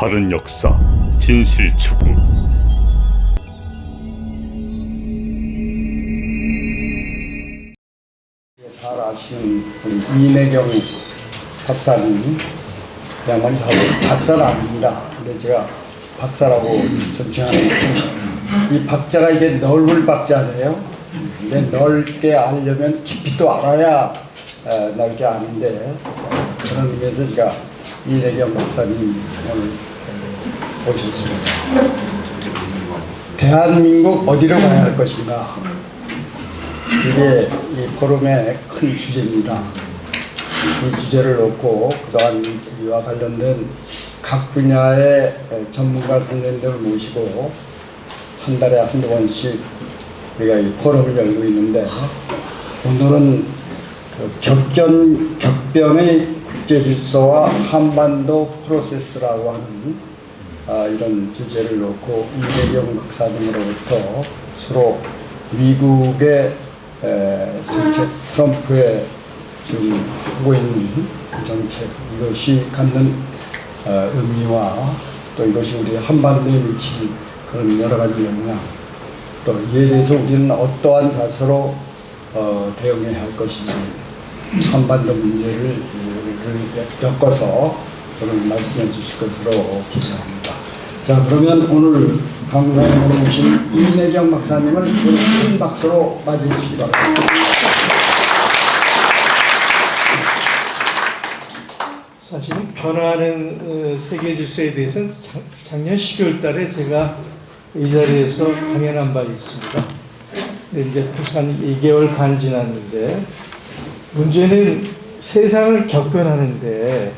바른 역사, 진실 추구. 잘 아시는 우리 이내경 박사님, 양반이 박사는 아닙니다. 근데 제가 박사라고 정칭하는 것은 이 박자가 이게 넓을 박자네요. 근데 넓게 알려면 깊이 또 알아야 넓게 아는데, 그런 의미에서 제가 이내경 박사님 오늘 오셨습니다. 대한민국 어디로 가야 할 것인가? 이게 이 포럼의 큰 주제입니다. 이 주제를 놓고 그동안 이와 관련된 각 분야의 전문가 선생님들을 모시고 한 달에 한두 번씩 우리가 이 포럼을 열고 있는데, 오늘은 그 격변의 국제질서와 한반도 프로세스라고 하는 이런 주제를 놓고 이내경 박사님으로부터 서로 미국의 정책, 트럼프의 지금 하고 있는 정책, 이것이 갖는 의미와 또 이것이 우리 한반도에 미칠 그런 여러 가지 영향, 또 이에 대해서 우리는 어떠한 자세로 대응해야 할 것인지, 한반도 문제를 엮어서 오늘 말씀해 주실 것으로 기대합니다. 자, 그러면 오늘 강사님으로 모신 이내경 박사님을 큰 박수로 맞이해 주시기 바랍니다. 사실은 변화하는 세계 질서에 대해서는 작년 12월 달에 제가 이 자리에서 강연한 바 있습니다. 근데 이제 벌써 한 2개월간 지났는데, 문제는 세상을 격변하는데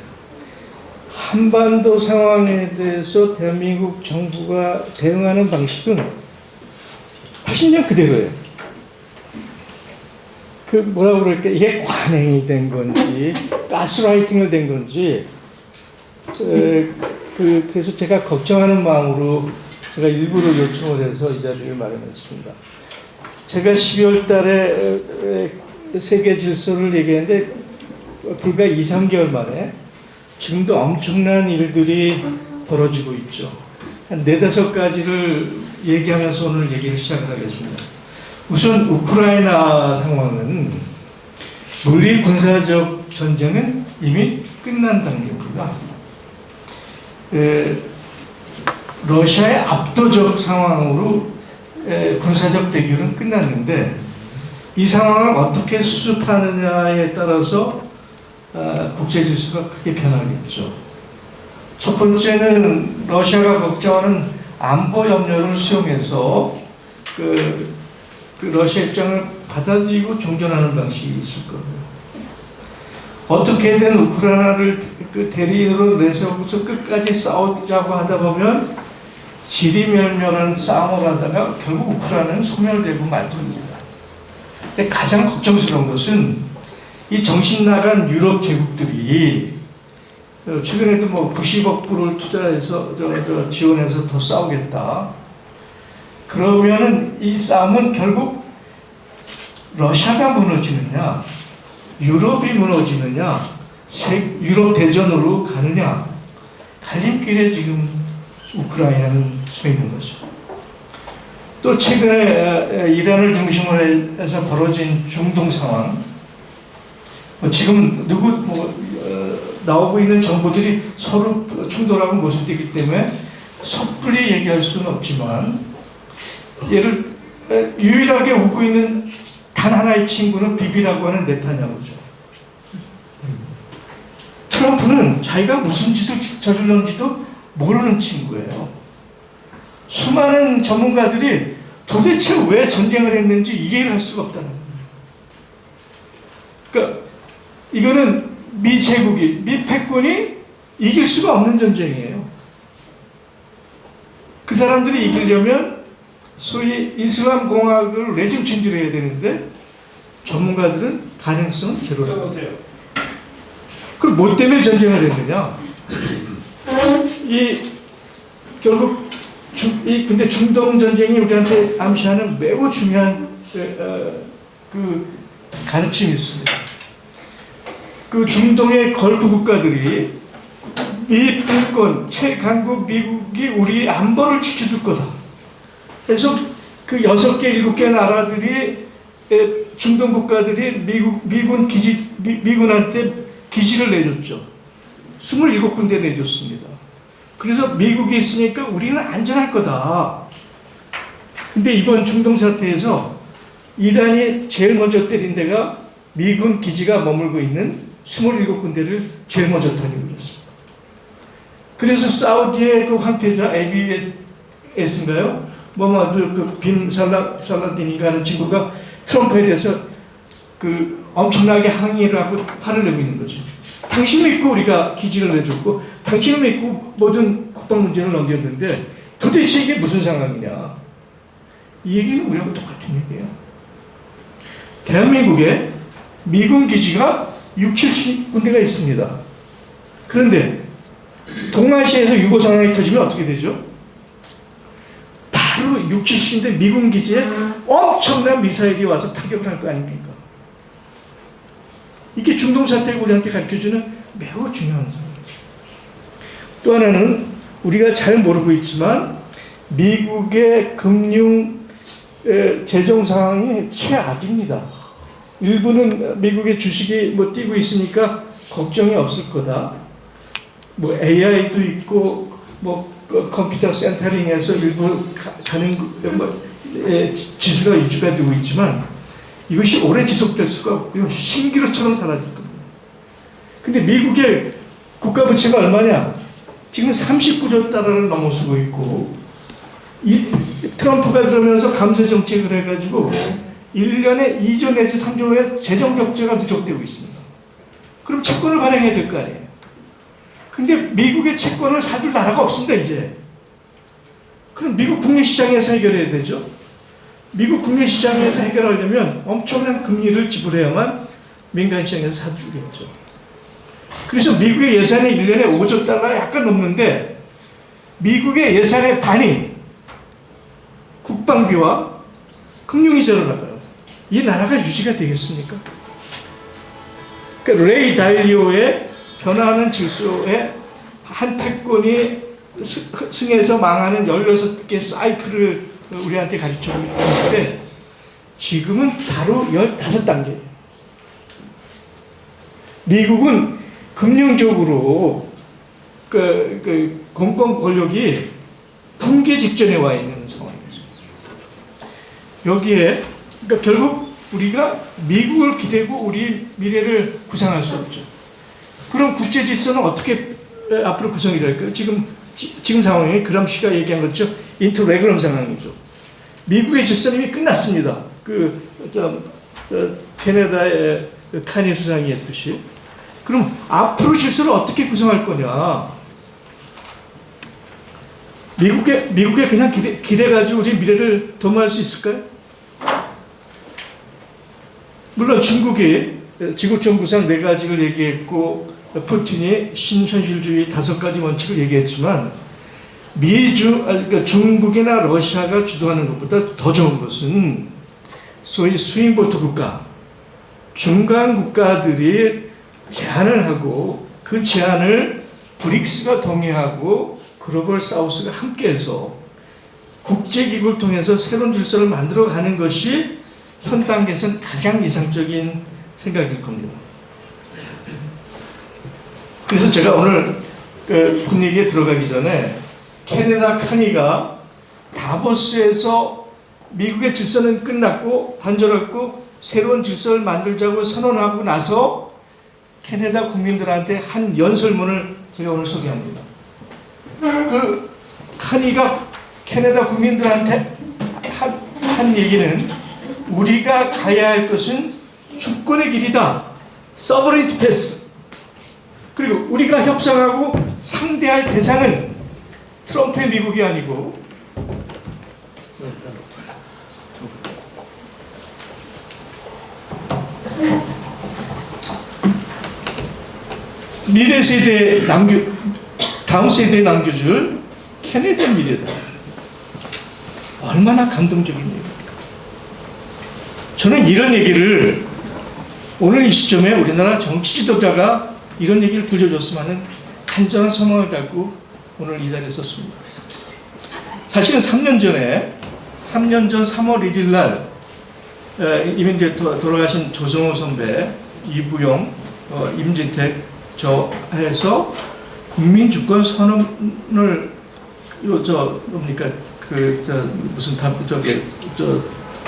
한반도 상황에 대해서 대한민국 정부가 대응하는 방식은 80년 그대로예요. 그 뭐라고 그럴까, 이게 관행이 된 건지 가스라이팅을 된 건지, 그래서 제가 걱정하는 마음으로 제가 일부러 요청을 해서 이 자리를 마련했습니다. 제가 12월 달에 세계 질서를 얘기했는데 불과 2, 3개월 만에 지금도 엄청난 일들이 벌어지고 있죠. 한 4, 5가지를 얘기하면서 오늘 얘기를 시작을 하겠습니다. 우선 우크라이나 상황은 물리 군사적 전쟁은 이미 끝난 단계입니다. 러시아의 압도적 상황으로 군사적 대결은 끝났는데, 이 상황을 어떻게 수습하느냐에 따라서 국제 질서가 크게 변하겠죠. 첫 번째는 러시아가 걱정하는 안보 염려를 수용해서 그 러시아 입장을 받아들이고 종전하는 방식이 있을 거예요. 어떻게든 우크라이나를 그 대리인으로 내세우고서 끝까지 싸우자고 하다 보면 지리멸멸한 싸움을 하다가 결국 우크라이나는 소멸되고 말습니다. 근데 가장 걱정스러운 것은 이 정신 나간 유럽 제국들이 최근에도 뭐 90억 불을 투자해서 지원해서 더 싸우겠다. 그러면은 이 싸움은 결국 러시아가 무너지느냐, 유럽이 무너지느냐, 유럽 대전으로 가느냐, 갈림길에 지금 우크라이나는 서 있는 거죠. 또 최근에 이란을 중심으로 해서 벌어진 중동 상황, 지금 나오고 있는 정보들이 서로 충돌하고 모순되기 때문에 섣불리 얘기할 수는 없지만, 유일하게 웃고 있는 단 하나의 친구는 비비라고 하는 네타냐후죠. 트럼프는 자기가 무슨 짓을 저질렀는지도 모르는 친구예요. 수많은 전문가들이 도대체 왜 전쟁을 했는지 이해를 할 수가 없다는 거예요. 그러니까 이거는 미 제국이, 미 패권이 이길 수가 없는 전쟁이에요. 그 사람들이 이기려면 소위 이슬람 공화국을 레짐 체인지를 해야 되는데, 전문가들은 가능성은 제로라고 해요. 그럼 뭐 때문에 전쟁을 했느냐? 결국 근데 중동 전쟁이 우리한테 암시하는 매우 중요한 그 가르침이 있습니다. 그 중동의 걸프 국가들이 미패권, 최강국 미국이 우리 안보를 지켜줄 거다. 그래서 그 6개, 7개 나라들이 중동 국가들이 미군한테 기지를 내줬죠. 27군데 내줬습니다. 그래서 미국이 있으니까 우리는 안전할 거다. 근데 이번 중동 사태에서 이란이 제일 먼저 때린 데가 미군 기지가 머물고 있는 27군데를 제일 먼저 타격을 했습니다. 그래서 사우디의 그 황태자 ABS인가요? 빈 살라딘인가 하는 친구가 트럼프에 대해서 그 엄청나게 항의를 하고 화를 내고 있는 거죠. 당신을 믿고 우리가 기지를 내줬고 당신을 믿고 모든 국방 문제를 넘겼는데 도대체 이게 무슨 상황이냐. 이 얘기는 우리하고 똑같은 얘기예요. 대한민국에 미군 기지가 60-70군데가 있습니다. 그런데 동아시아에서 유고 상황이 터지면 어떻게 되죠? 바로 60-70군데 미군 기지에 엄청난 미사일이 와서 타격을 할 거 아닙니까? 이게 중동 사태가 우리한테 가르쳐주는 매우 중요한 상황이죠. 또 하나는 우리가 잘 모르고 있지만 미국의 금융 재정 상황이 최악입니다. 일부는 미국의 주식이 뛰고 있으니까 걱정이 없을 거다. AI도 있고 컴퓨터 센터링에서 일부 가는 지수가 유지가 되고 있지만 이것이 오래 지속될 수가 없고요. 신기루처럼 사라질 겁니다. 근데 미국의 국가 부채가 얼마냐? 지금 39조 달러를 넘어서고 있고 이 트럼프가 들어오면서 감세 정책을 해가지고 1년에 2조 내지 3조의 재정 적자가 누적되고 있습니다. 그럼 채권을 발행해야 될 거 아니에요. 근데 미국의 채권을 사줄 나라가 없습니다, 이제. 그럼 미국 국내 시장에서 해결해야 되죠. 미국 국내 시장에서 해결하려면 엄청난 금리를 지불해야만 민간 시장에서 사주겠죠. 그래서 미국의 예산이 1년에 5조 달러 약간 넘는데 미국의 예산의 반이 국방비와 금융이자로 나가요. 이 나라가 유지가 되겠습니까? 그러니까 레이 달리오의 변화하는 질서에 한 태권이 승해서 망하는 16개 사이클을 우리한테 가르쳐주고 있는데 지금은 바로 15단계예요. 미국은 금융적으로 공권 권력이 붕괴 직전에 와 있는 상황이죠. 여기에 그러니까 결국 우리가 미국을 기대고 우리 미래를 구상할 수 없죠. 그럼 국제 질서는 어떻게 앞으로 구성이 될까요? 지금 상황이 그람시가 얘기한 것처럼 인터레그럼 상황이죠. 미국의 질서는 이미 끝났습니다. 캐나다의 카니 수상이 했듯이. 그럼 앞으로 질서를 어떻게 구성할 거냐? 미국에 그냥 기대가지고 우리 미래를 도모할 수 있을까요? 물론 중국이 지구촌구상 4가지를 얘기했고 푸틴이 신현실주의 5가지 원칙을 얘기했지만 그러니까 중국이나 러시아가 주도하는 것보다 더 좋은 것은 소위 스윙보트 국가, 중간 국가들이 제안을 하고 그 제안을 브릭스가 동의하고 글로벌 사우스가 함께해서 국제기구를 통해서 새로운 질서를 만들어가는 것이 현 단계에서는 가장 이상적인 생각일 겁니다. 그래서 제가 오늘 본 얘기에 들어가기 전에 캐나다 카니가 다보스에서 미국의 질서는 끝났고 단절했고 새로운 질서를 만들자고 선언하고 나서 캐나다 국민들한테 한 연설문을 제가 오늘 소개합니다. 그 카니가 캐나다 국민들한테 한 얘기는 우리가 가야 할 것은 주권의 길이다. sovereignty path. 그리고 우리가 협상하고 상대할 대상은 트럼프의 미국이 아니고 미래 세대에 다음 세대에 남겨줄 캐나다 미래다. 얼마나 감동적인 얘기입니까? 저는 이런 얘기를 오늘 이 시점에 우리나라 정치 지도자가 이런 얘기를 들려줬으면 하는 간절한 소망을 갖고 오늘 이 자리에 섰습니다. 사실은 3년 전 3월 1일 날 이미 이제 돌아가신 조성호 선배, 이부용, 임진택 저 해서 국민주권 선언을 뭡니까 무슨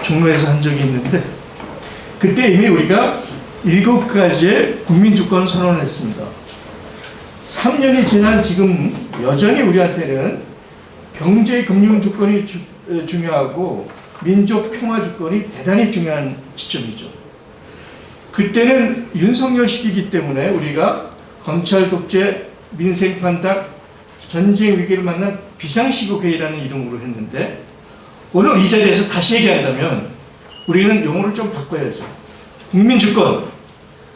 종로에서 한 적이 있는데, 그때 이미 우리가 7가지의 국민주권 선언을 했습니다. 3년이 지난 지금 여전히 우리한테는 경제 금융 주권이 중요하고 민족 평화 주권이 대단히 중요한 시점이죠. 그때는 윤석열 시기이기 때문에 우리가 검찰 독재, 민생 판단, 전쟁 위기를 만난 비상시국회의라는 이름으로 했는데, 오늘 이 자리에서 다시 얘기한다면 우리는 용어를 좀 바꿔야죠. 국민주권.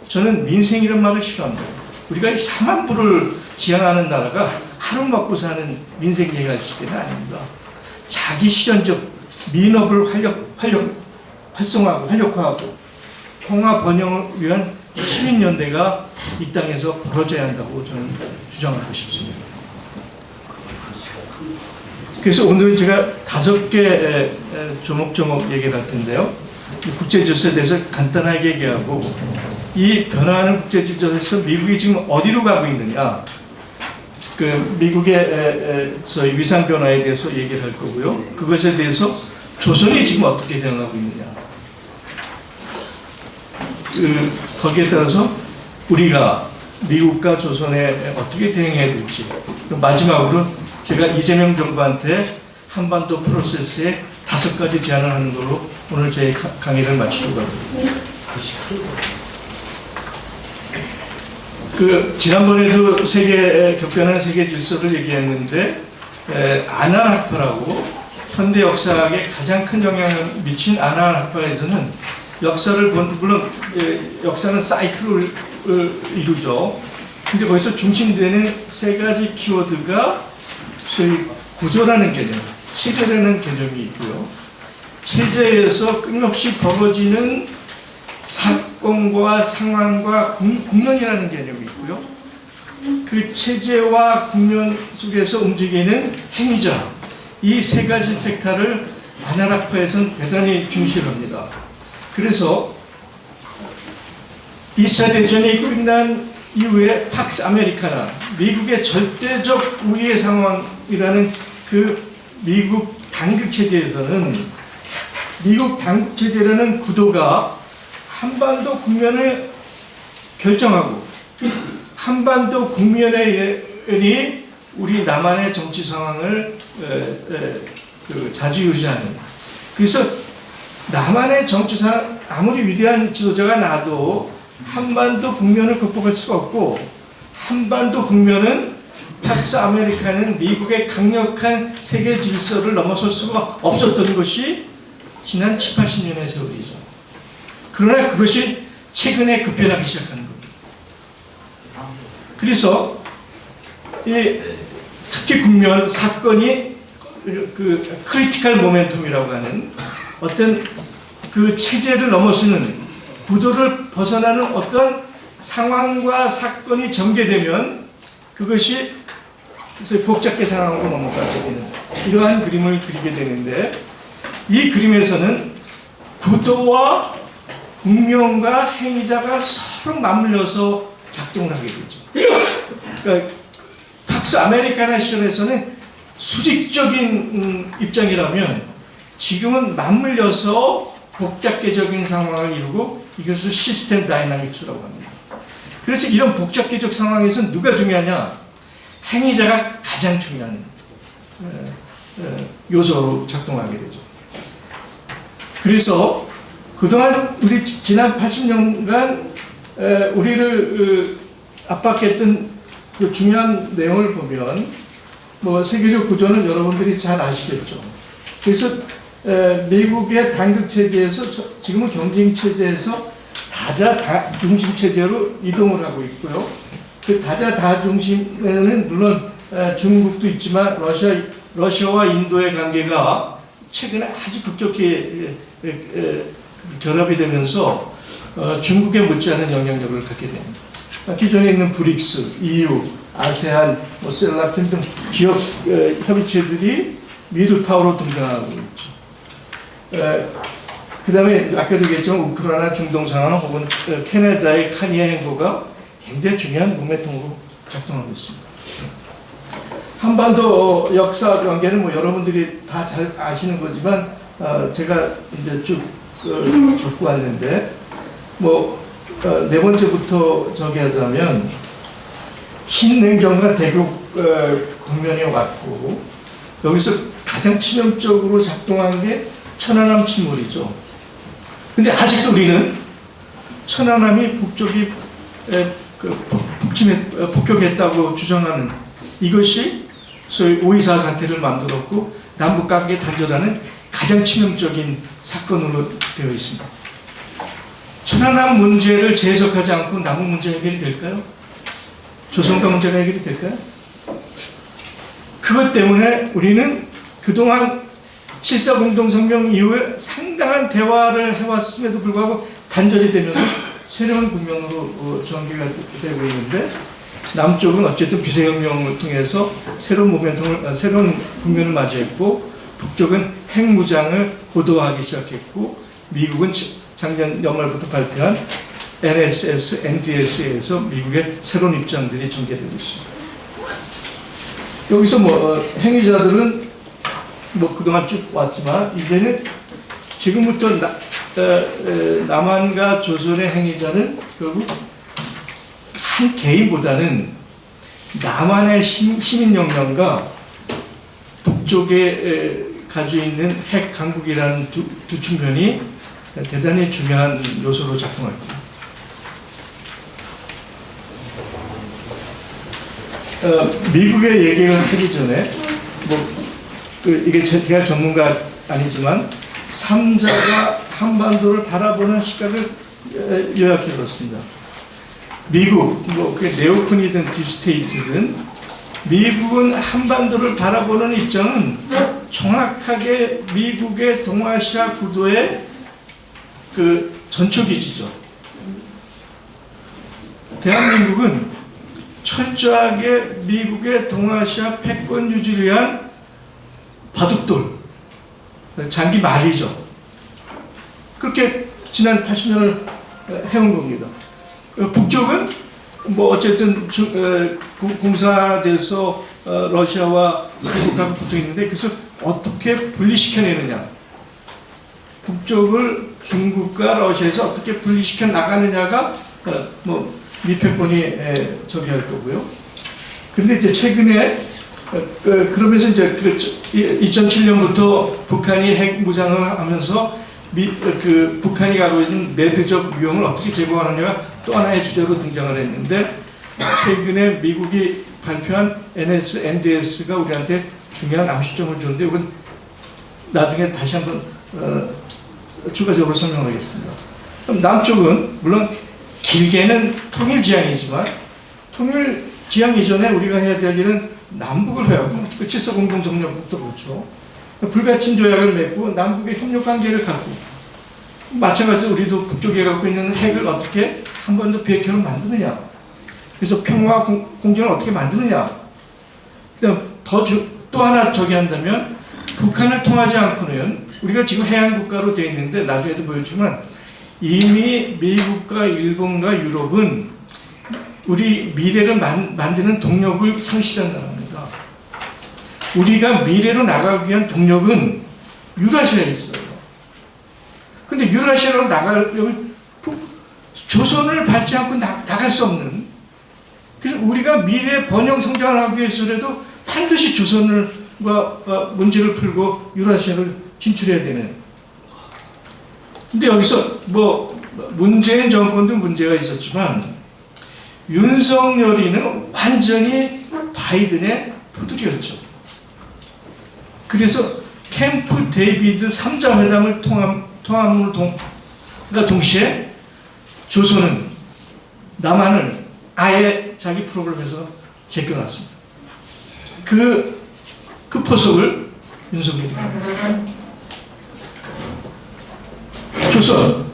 저는 민생이란 말을 싫어합니다. 우리가 이 4만 불을 지향하는 나라가 하루 먹고 사는 민생 얘기할 시대는 아닙니다. 자기 실현적 민업을 활성화하고 평화 번영을 위한 시민연대가 이 땅에서 벌어져야 한다고 저는 주장하고 싶습니다. 그래서 오늘 제가 5개 조목조목 얘기를 할 텐데요. 국제질서에 대해서 간단하게 얘기하고, 이 변화하는 국제질서에서 미국이 지금 어디로 가고 있느냐, 미국의 위상 변화에 대해서 얘기를 할 거고요. 그것에 대해서 조선이 지금 어떻게 대응하고 있느냐, 거기에 따라서 우리가 미국과 조선에 어떻게 대응해야 될지, 마지막으로 제가 이재명 정부한테 한반도 프로세스에 5가지 제안을 하는 걸로 오늘 제 강의를 마치려고 합니다. 지난번에도 격변하는 세계 질서를 얘기했는데, 아날 학파라고 현대 역사학에 가장 큰 영향을 미친 아날 학파에서는 역사를 물론 역사는 사이클을 이루죠. 근데 거기서 중심되는 3가지 키워드가 소위 구조라는 개념, 체제라는 개념이 있고요. 체제에서 끊임없이 벌어지는 사건과 상황과 국면이라는 개념이 있고요. 그 체제와 국면 속에서 움직이는 행위자, 이 3가지 팩터를 아날학파에서는 대단히 중시합니다. 그래서 2차 대전이 끝난 이후에 팍스 아메리카나, 미국의 절대적 우위의 상황이라는 미국 당국체제에서는, 미국 당국체제라는 구도가 한반도 국면을 결정하고, 한반도 국면에 우리 남한의 정치 상황을 좌지우지하는, 그래서 남한의 정치 상황, 아무리 위대한 지도자가 나도 한반도 국면을 극복할 수가 없고, 한반도 국면은 팍스 아메리카는 미국의 강력한 세계 질서를 넘어설 수가 없었던 것이 지난 7, 80년의 세월이죠. 그러나 그것이 최근에 급변하기 시작하는 겁니다. 그래서 특히 국면 사건이 크리티컬 모멘텀이라고 하는 어떤 체제를 넘어서는, 구도를 벗어나는 어떤 상황과 사건이 전개되면 그것이 복잡계 상황으로 넘어가게 되는 이러한 그림을 그리게 되는데, 이 그림에서는 구도와 국면과 행위자가 서로 맞물려서 작동을 하게 되죠. 그러니까 팍스 아메리카나 시절에서는 수직적인 입장이라면, 지금은 맞물려서 복잡계적인 상황을 이루고 이것을 시스템 다이나믹스라고 합니다. 그래서 이런 복잡계적 상황에서 누가 중요하냐? 행위자가 가장 중요한 요소로 작동하게 되죠. 그래서 그동안 우리 지난 80년간 우리를 압박했던 그 중요한 내용을 보면, 세계적 구조는 여러분들이 잘 아시겠죠. 그래서 미국의 단극체제에서 지금은 경쟁체제에서 다자중심체제로 이동을 하고 있고요. 그 다자다중심에는 물론 중국도 있지만 러시아와 인도의 관계가 최근에 아주 급격히 결합이 되면서 중국에 못지않은 영향력을 갖게 됩니다. 기존에 있는 브릭스, EU, 아세안, 셀락 등등 지역 협의체들이 미드 파워로 등장하고 있죠. 그 다음에 아까도 얘기했지만 우크라이나 중동 상황 혹은 캐나다의 카니아 행보가 굉장히 중요한 모멘텀으로 작동하고 있습니다. 한반도 역사 관계는 뭐 여러분들이 다 잘 아시는 거지만 제가 이제 쭉 적고 왔는데 네 번째부터 저기 하자면 신냉전과 대륙 국면이 왔고 여기서 가장 치명적으로 작동한 게 천안함 침몰이죠. 근데 아직도 우리는 천안함이 북쪽이 북침에 폭격했다고 주장하는 이것이 소위 5.24 사태를 만들었고 남북 관계 단절하는 가장 치명적인 사건으로 되어 있습니다. 천안함 문제를 재해석하지 않고 남북 문제 해결이 될까요? 조선과 문제가 해결이 될까요? 그것 때문에 우리는 그동안 7.4 공동성명 이후에 상당한 대화를 해왔음에도 불구하고 단절이 되면서 새로운 국면으로 전개가 되고 있는데 남쪽은 어쨌든 비세혁명을 통해서 새로운 국면을 맞이했고 북쪽은 핵무장을 고도화하기 시작했고 미국은 작년 연말부터 발표한 NSS, NDS에서 미국의 새로운 입장들이 전개되고 있습니다. 여기서 행위자들은 그동안 쭉 왔지만 이제는 지금부터 남한과 조선의 행위자는 결국 한 개인보다는 남한의 시민혁명과 북쪽에 가지고 있는 핵 강국이라는 두 측면이 대단히 중요한 요소로 작동할 겁니다. 미국의 얘기를 하기 전에 이게 제가 전문가 아니지만 3자가 한반도를 바라보는 시각을 요약해봤습니다. 미국, 그게 네오콘이든 딥스테이트든 미국은 한반도를 바라보는 입장은 정확하게 미국의 동아시아 구도의 전초기지죠. 대한민국은 철저하게 미국의 동아시아 패권 유지를 위한 바둑돌, 장기 말이죠. 그렇게 지난 80년을 해온 겁니다. 북쪽은 어쨌든 공사돼서 러시아와 미국하고 붙어 있는데 그래서 어떻게 분리시켜내느냐, 북쪽을 중국과 러시아에서 어떻게 분리시켜 나가느냐가 미패권이 저기할 거고요. 근데 이제 최근에 그러면서 이제 2007년부터 북한이 핵 무장을 하면서 북한이 가지고 있는 매드적 위험을 어떻게 제거하느냐가 또 하나의 주제로 등장을 했는데 최근에 미국이 발표한 NDS가 우리한테 중요한 암시점을 줬는데 이건 나중에 다시 한번 추가적으로 설명하겠습니다. 그럼 남쪽은 물론 길게는 통일지향이지만 통일지향 이전에 우리가 해야 될 일은 남북을 회하고 7.4 공동성명부터 그렇죠. 불가침 조약을 맺고 남북의 협력 관계를 갖고 마찬가지로 우리도 북쪽에 갖고 있는 핵을 어떻게 한 번 더 비핵화로 만드느냐, 그래서 평화 공존을 어떻게 만드느냐. 또 하나 저기 한다면 북한을 통하지 않고는 우리가 지금 해양 국가로 되어 있는데 나중에도 보여주면 이미 미국과 일본과 유럽은 우리 미래를 만드는 동력을 상실한다는 겁니다. 우리가 미래로 나가기 위한 동력은 유라시아에 있어요. 근데 유라시아로 나가려면 조선을 밟지 않고 나갈 수 없는, 그래서 우리가 미래 번영 성장을 하기 위해서라도 반드시 조선과 문제를 풀고 유라시아를 진출해야 되는. 근데 여기서 문재인 정권도 문제가 있었지만 윤석열이는 완전히 바이든의 포들이었죠. 그래서 캠프 데이비드 3자 회담을 통함으로 동시에 조선은 남한을 아예 자기 프로그램에서 제껴놨습니다. 그 포석을 윤석열이 합니다. 조선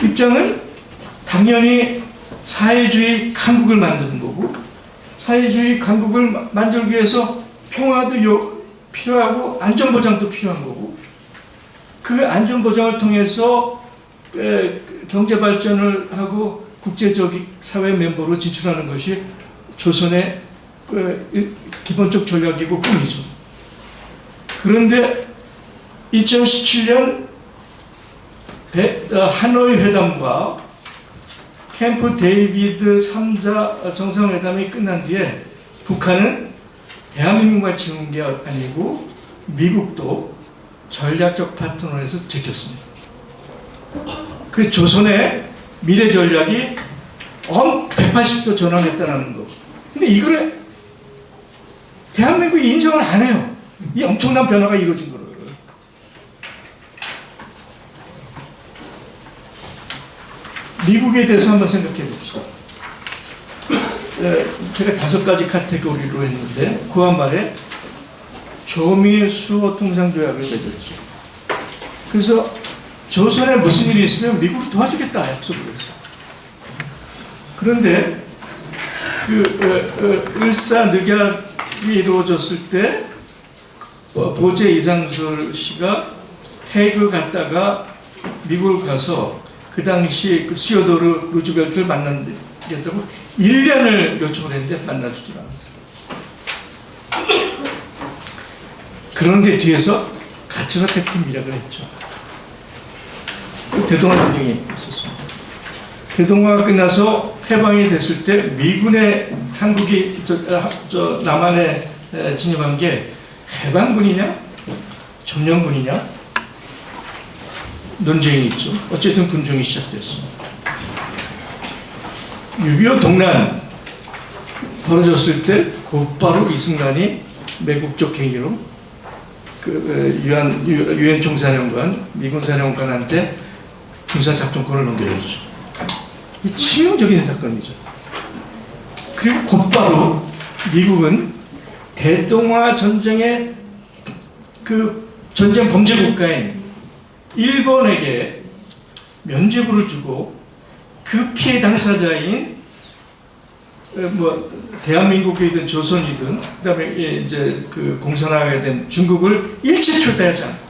입장은 당연히 사회주의 강국을 만드는 거고, 사회주의 강국을 만들기 위해서 평화도 필요하고 안전보장도 필요한 거고, 그 안전보장을 통해서 경제발전을 하고 국제적 사회 멤버로 진출하는 것이 조선의 기본적 전략이고 꿈이죠. 그런데 2017년 하노이 회담과 캠프 데이비드 3자 정상회담이 끝난 뒤에 북한은 대한민국만 지는 게 아니고 미국도 전략적 파트너에서 제꼈습니다. 그 조선의 미래 전략이 180도 전환했다는 거. 근데 이거를 대한민국이 인정을 안 해요. 이 엄청난 변화가 이루어진 거를. 미국에 대해서 한번 생각해 봅시다. 제가 5가지 카테고리로 했는데 그 한 말에 조미 수호 통상조약을 맺었죠. 그래서 조선에 무슨 일이 있으면 미국이 도와주겠다 약속을 했어요. 그런데 을사늑약이 이루어졌을 때 보제 이상솔 씨가 해그 갔다가 미국을 가서 그 당시 시어도르 루즈벨트를 만나겠다고 1년을 요청을 했는데 만나주지 않았어요. 그런데 뒤에서 가츠라 태풍이라고 했죠. 대동아 전쟁이 있었습니다. 대동아가 끝나서 해방이 됐을 때 미군의 한국이 남한에 진입한 게 해방군이냐 점령군이냐 논쟁이 있죠. 어쨌든 군중이 시작됐습니다. 6.25 동란 벌어졌을 때 곧바로 이승만이 매국적 행위로 유엔 총사령관, 미군 사령관한테 군사작전권을 넘겨줬죠. 이 치명적인 사건이죠. 그리고 곧바로 미국은 대동아 전쟁의 그 전쟁 범죄 국가인 일본에게 면죄부를 주고 그 피해 당사자인 대한민국이든 조선이든 그다음에 이제 그 공산화가 된 중국을 일체 초대하지 않고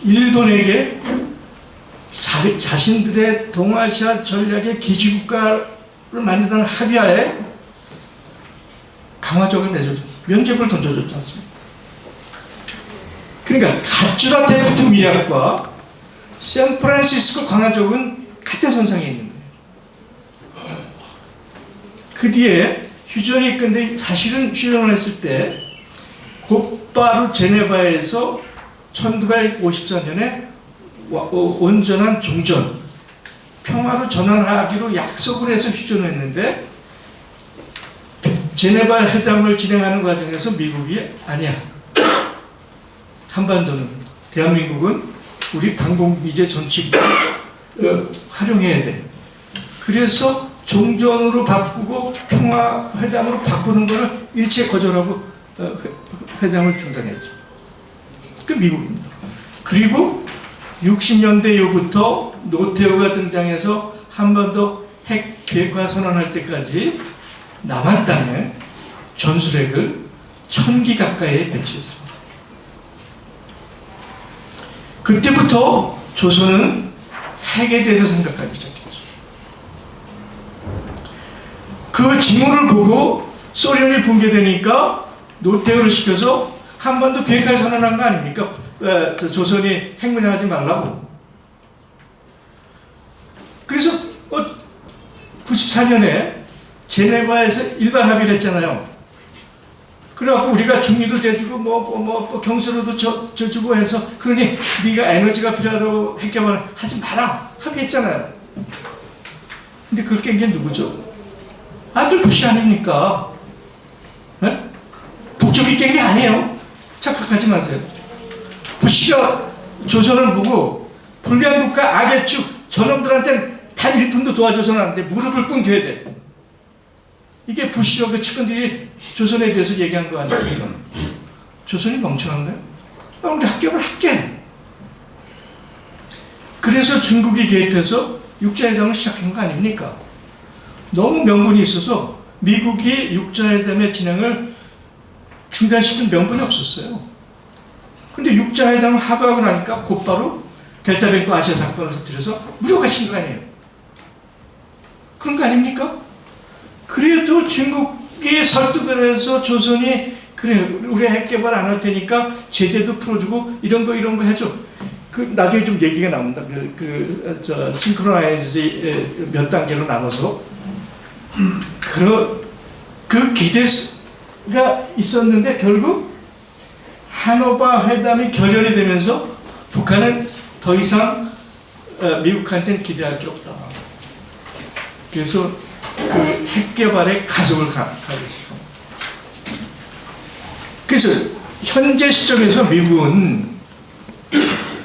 일본에게 자신들의 동아시아 전략의 기지국가를 만든다는 합의하에 강화적을 내줬죠. 면죄부를 던져줬지 않습니까? 그러니까 가츠라 테프트 미약과 샌프란시스코 강화적은 같은 선상에 있는 거예요. 그 뒤에 휴전이 끝내 사실은 휴전을 했을 때 곧바로 제네바에서 1954년에 온전한 종전, 평화로 전환하기로 약속을 해서 휴전을 했는데 제네바 회담을 진행하는 과정에서 미국이 아니야. 한반도는 대한민국은 우리 방공기제 전칙 활용해야 돼. 그래서 종전으로 바꾸고 평화회담으로 바꾸는 것을 일체 거절하고 회담을 중단했죠. 그 미국입니다. 그리고 60년대 이후부터 노태우가 등장해서 한반도 핵 비핵화 선언할 때까지 남한 땅에 전술핵을 1000기 가까이 배치했습니다. 그때부터 조선은 핵에 대해서 생각하기 시작했죠. 그 징후를 보고 소련이 붕괴되니까 노태우를 시켜서 한반도 비핵화 선언한 거 아닙니까? 조선이 핵무장하지 말라고. 그래서 94년에 제네바에서 일반 합의를 했잖아요. 그래갖고 우리가 중위도 대주고 경수로도 져주고 해서 그러니 네가 에너지가 필요하다고 핵개발 하지 마라 합의했잖아요. 근데 그걸 깬 게 누구죠? 아들 부시 아닙니까? 네? 북쪽이 깬 게 아니에요. 착각하지 마세요. 부시가 조선을 보고 불리한 국가 악의 축 저놈들한테는 단 1푼도 도와줘서는 안 돼. 무릎을 꿇겨야 돼. 이게 부시와 그 측근들이 조선에 대해서 얘기한 거 아닙니까? 조선이 멍청한가요? 우리 합격을 할게. 그래서 중국이 개입해서 육자회담을 시작한 거 아닙니까? 너무 명분이 있어서 미국이 육자회담의 진행을 중단시킨 명분이 없었어요. 근데 육자회담을 합의하고 나니까 곧바로 델타뱅크 아시아 사건을 터뜨려서 무력화신 거 아니에요. 그런 거 아닙니까? 그래도 중국이 설득을 해서 조선이 그래 우리 핵 개발 안 할 테니까 제재도 풀어주고 이런 거 해줘. 그 나중에 좀 얘기가 나옵니다. 싱크로나이즈 몇 단계로 나눠서 그 기대가 있었는데 결국 하노바 회담이 결렬이 되면서 북한은 더 이상 미국한테는 기대할 게 없다. 그래서 그 핵 개발의 가속을 가르치고. 그래서 현재 시점에서 미국은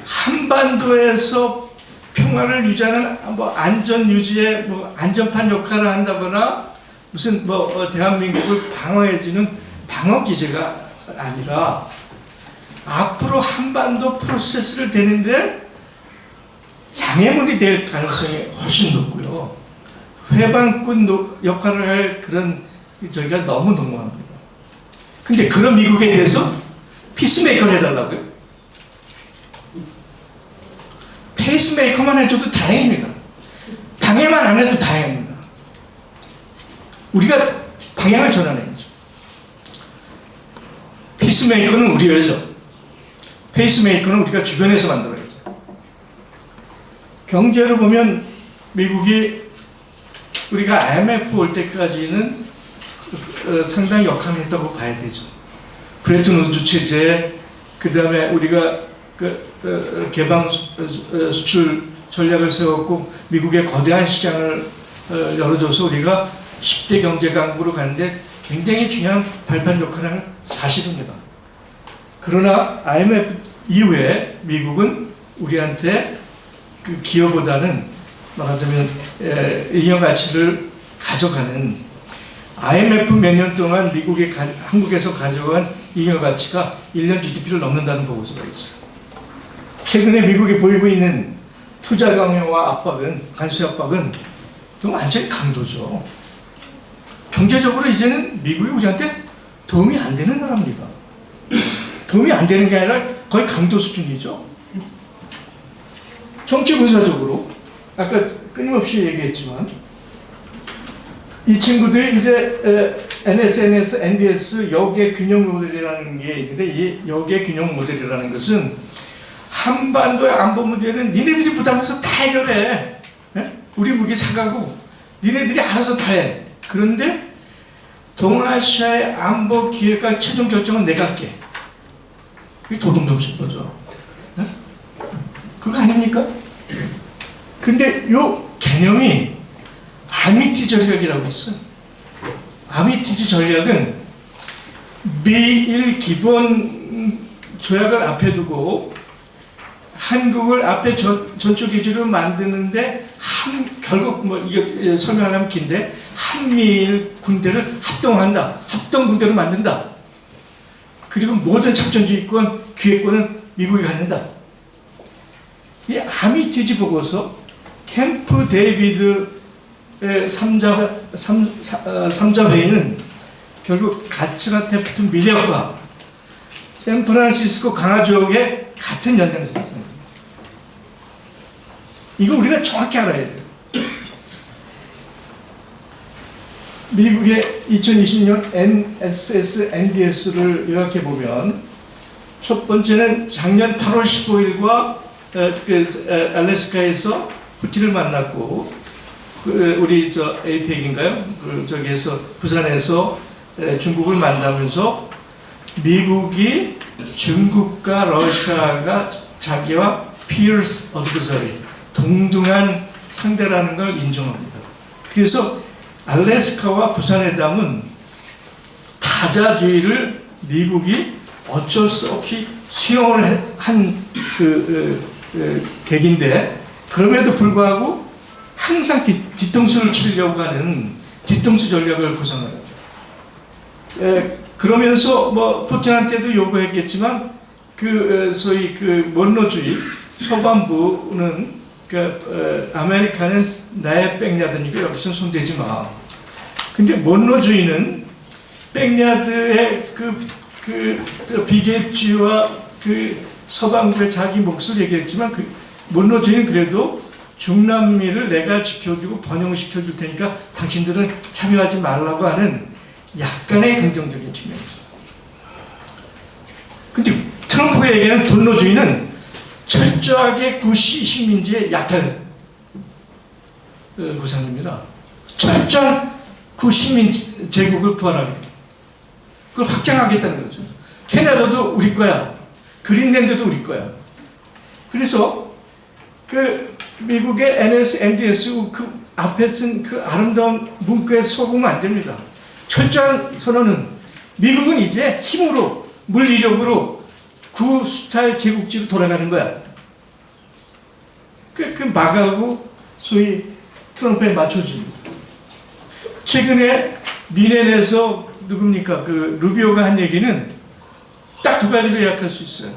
한반도에서 평화를 유지하는 안전 유지에 안전판 역할을 한다거나 무슨 대한민국을 방어해주는 방어 기제가 아니라 앞으로 한반도 프로세스를 되는데 장애물이 될 가능성이 훨씬 높고요. 회방꾼 역할을 할 그런 저희가 너무 농후합니다. 근데 그런 미국에 대해서 피스메이커를 해달라고요? 페이스메이커만 해줘도 다행입니다. 방해만 안 해도 다행입니다. 우리가 방향을 전환해야죠. 피스메이커는 우리여서 페이스메이커는 우리가 주변에서 만들어야죠. 경제로 보면 미국이 우리가 IMF 올 때까지는 상당히 역할을 했다고 봐야 되죠. 브레튼 우드 체제, 그 다음에 우리가 개방 수출 전략을 세웠고 미국의 거대한 시장을 열어줘서 우리가 10대 경제 강국으로 가는데 굉장히 중요한 발판 역할을 하는 사실입니다. 그러나 IMF 이후에 미국은 우리한테 그 기여보다는 말하자면 잉여 가치를 가져가는 IMF 몇 년 동안 미국이 한국에서 가져간 잉여 가치가 1년 GDP를 넘는다는 보고서가 있어요. 최근에 미국이 보이고 있는 투자 강요와 압박은, 관세 압박은 또 완전히 강도죠. 경제적으로 이제는 미국이 우리한테 도움이 안 되는 나라입니다. 도움이 안 되는 게 아니라 거의 강도 수준이죠. 정치 군사적으로 아까 끊임없이 얘기했지만 이 친구들이 이제 NSNS, NDS 역의 균형 모델이라는 게 있는데 이 역의 균형 모델이라는 것은 한반도의 안보 문제는 니네들이 부담해서 다 해결해. 우리 무기 사가고 니네들이 알아서 다 해. 그런데 동아시아의 안보 기획과 최종 결정은 내가 할게. 이게 도둑놈식 거죠. 그거 아닙니까? 근데 요 개념이 아미티 전략이라고 있어요. 아미티지 전략은 미일 기본 조약을 앞에 두고 한국을 앞에 전초 기지로 만드는데 결국 이거 설명하면 긴데 한미일 군대를 합동한다. 합동 군대로 만든다. 그리고 모든 작전지휘권, 기획권은 미국이 갖는다. 이 아미티지 보고서 캠프 데이비드의 3자 회의는 결국 가츠한테 붙은 미력과 샌프란시스코 강화지역의 같은 연장에서 있습니다. 이거 우리가 정확히 알아야 돼요. 미국의 2020년 NSS, NDS를 요약해 보면 첫 번째는 작년 8월 15일과 알래스카에서 후티를 만났고 우리 에이펙인가요? 저기에서 부산에서 중국을 만나면서 미국이 중국과 러시아가 자기와 peers adversary 동등한 상대라는 걸 인정합니다. 그래서 알래스카와 부산회담은 타자주의를 미국이 어쩔 수 없이 수용을 한 계기인데 그럼에도 불구하고 항상 뒤통수를 치려고 하는 뒤통수 전략을 구성하죠. 그러면서 푸틴한테도 요구했겠지만 소위 먼로주의 서반부는 아메리카는 나의 백야드니까 여기서 손대지 마. 근데 monroe주의는 백야드의 비계주의와 서방부의 자기 몫을 얘기했지만 monroe주의는 그래도 중남미를 내가 지켜주고 번영시켜줄 테니까 당신들은 참여하지 말라고 하는 약간의 긍정적인 측면이 있어요. 근데 트럼프가 얘기하는 돈노주의는 철저하게 구시 식민지의 약탈 구상입니다. 철저한 구시민 제국을 부활하겠다. 그걸 확장하겠다는 거죠. 캐나다도 우리 거야. 그린랜드도 우리 거야. 그래서 미국의 NS, NDS 앞에 쓴 아름다운 문구에 속으면 안 됩니다. 철저한 선언은 미국은 이제 힘으로 물리력으로 구스타일 제국지로 돌아가는 거야. 막하고 소위 트럼프에 맞춰집니다. 최근에 미넨에서 누굽니까? 루비오가 한 얘기는 딱 두 가지로 요약할 수 있어요.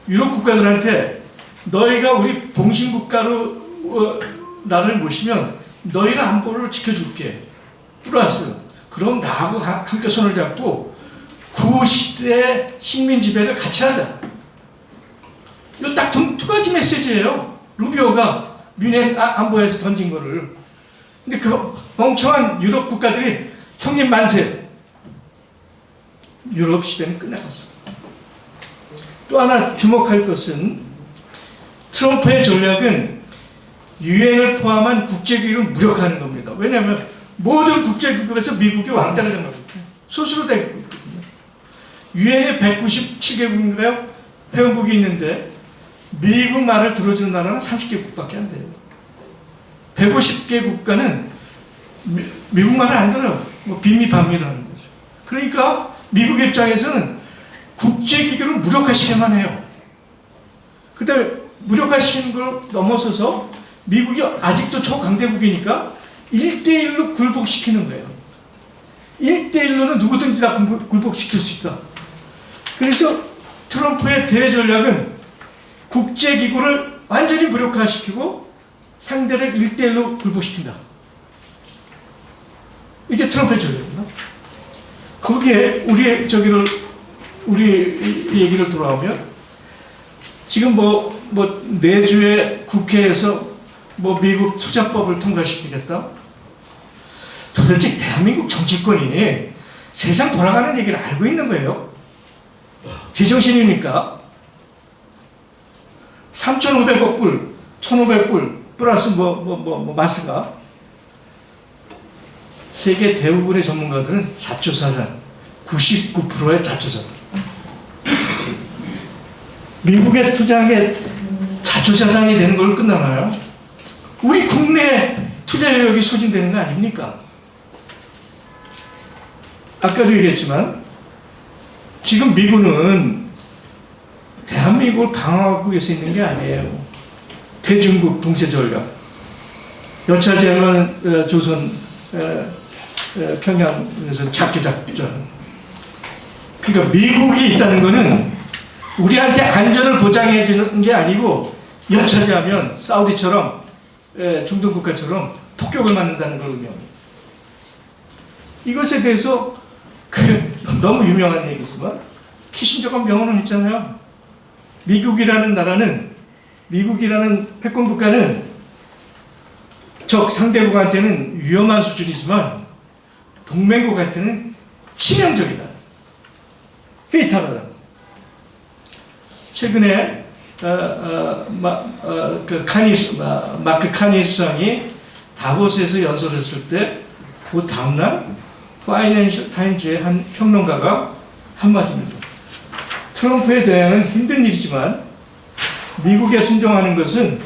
유럽 국가들한테 너희가 우리 봉신국가로 나를 모시면 너희를 안보를 지켜줄게. 들어왔어요. 그럼 나하고 함께 손을 잡고 구시대의 식민 지배를 같이 하자. 이거 딱 두 가지 메시지예요. 루비오가 미넨 안보에서 던진 거를. 근데 그 멍청한 유럽 국가들이 형님 만세. 유럽 시대는 끝나갔어. 또 하나 주목할 것은 트럼프의 전략은 유엔을 포함한 국제기구를 무력화하는 겁니다. 왜냐하면 모든 국제기구에서 미국이 왕따를 한 겁니다. 스스로 되고 있거든요. 유엔에 197개국인가요? 회원국이 있는데 미국 말을 들어주는 나라는 30개국밖에 안 돼요. 150개 국가는 미국 말을 안 들어요. 빈미반미라는 거죠. 그러니까 미국 입장에서는 국제기구를 무력화시켜야만 해요. 그 다음에 무력화시키는 걸 넘어서서 미국이 아직도 초강대국이니까 1대1로 굴복시키는 거예요. 1대1로는 누구든지 다 굴복시킬 수 있다. 그래서 트럼프의 대전략은 국제기구를 완전히 무력화시키고 상대를 1대1로 굴복시킨다. 이게 트럼프의 전략입니다. 거기에 우리 얘기를 돌아오면 지금 내주의 국회에서 미국 투자법을 통과시키겠다. 도대체 대한민국 정치권이 세상 돌아가는 얘기를 알고 있는 거예요. 제정신이니까 3,500억 불, 1,500불 플러스 마스가 세계 대부분의 전문가들은 자초사상 99%의 자초사상. 미국의 투자한 게 자초자산이 되는 걸로 끝나나요? 우리 국내 투자력이 소진되는 거 아닙니까? 아까도 얘기했지만 지금 미군은 대한민국을 방어하고 위해서 있는 게 아니에요. 대중국 동세 전략. 여차지하면 조선 평양에서 작전. 그러니까 미국이 있다는 거는 우리한테 안전을 보장해 주는 게 아니고 여차지하면 사우디처럼 중동 국가처럼 폭격을 맞는다는 걸 의미합니다. 이것에 대해서 너무 유명한 얘기지만 키신저가 명언을 했잖아요. 미국이라는 패권 국가는 적 상대국한테는 위험한 수준이지만 동맹국한테는 치명적이다. 페이탈하다. 최근에 마크 카니 수상이 다보스에서 연설했을 때 그 다음날 파이낸셜 타임즈의 한 평론가가 한마디입니다. 트럼프에 대응은 힘든 일이지만 미국에 순종하는 것은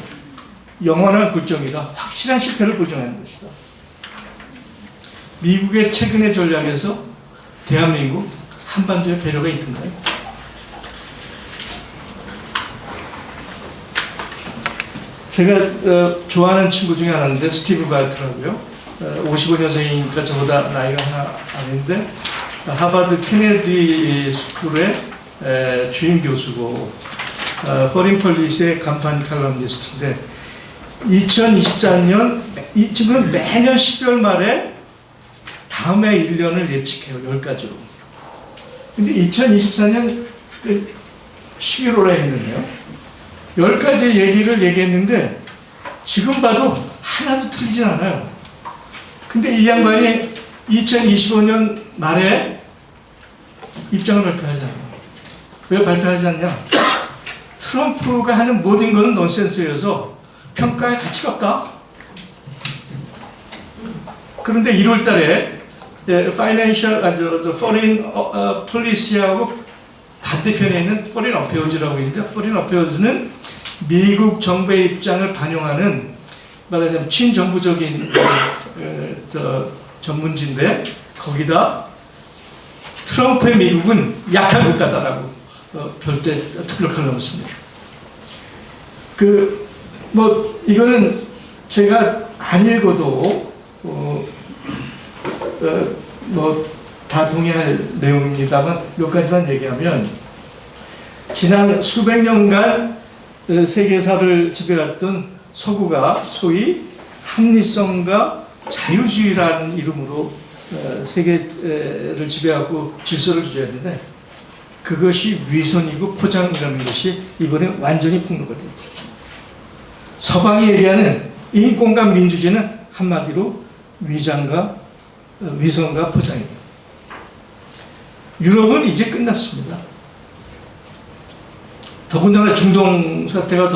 영원한 굴종이다. 확실한 실패를 보증하는 것이다. 미국의 최근의 전략에서 대한민국 한반도에 배려가 있던가요? 제가 좋아하는 친구 중에 하나인데 스티브 바이트라고요. 55년생이니까 저보다 나이가 하나 아닌데 하버드 케네디 스쿨의 주임 교수고 포린 폴리스의 간판 칼럼니스트인데 2024년 지금 매년 12월 말에 다음해 1년을 예측해요. 10가지로. 근데 2024년 11월에 했는데요. 10가지 얘기를 얘기했는데 지금 봐도 하나도 틀리진 않아요. 근데 이 양반이 2025년 말에 입장을 발표하잖아요. 왜 발표하지 않냐? 트럼프가 하는 모든 것은 넌센스여서 평가할 가치가 없다. 그런데 1월 달에 Financial Foreign Policy하고 반대편에 있는 Foreign Affairs라고 있는데 Foreign Affairs는 미국 정부의 입장을 반영하는 말하자면 친정부적인 전문지인데 거기다 트럼프의 미국은 약한 국가다라고 별도의 특별을 넣었습니다. 이거는 제가 안 읽어도 다 동의할 내용입니다만 몇 가지만 얘기하면 지난 수백 년간 세계사를 지배했던 서구가 소위 합리성과 자유주의라는 이름으로 세계를 지배하고 질서를 주저했는데 그것이 위선이고 포장이라는 것이 이번에 완전히 폭로가 됐죠. 서방이 얘기하는 인권과 민주주의는 한마디로 위선과 포장입니다. 유럽은 이제 끝났습니다. 더군다나 중동 사태가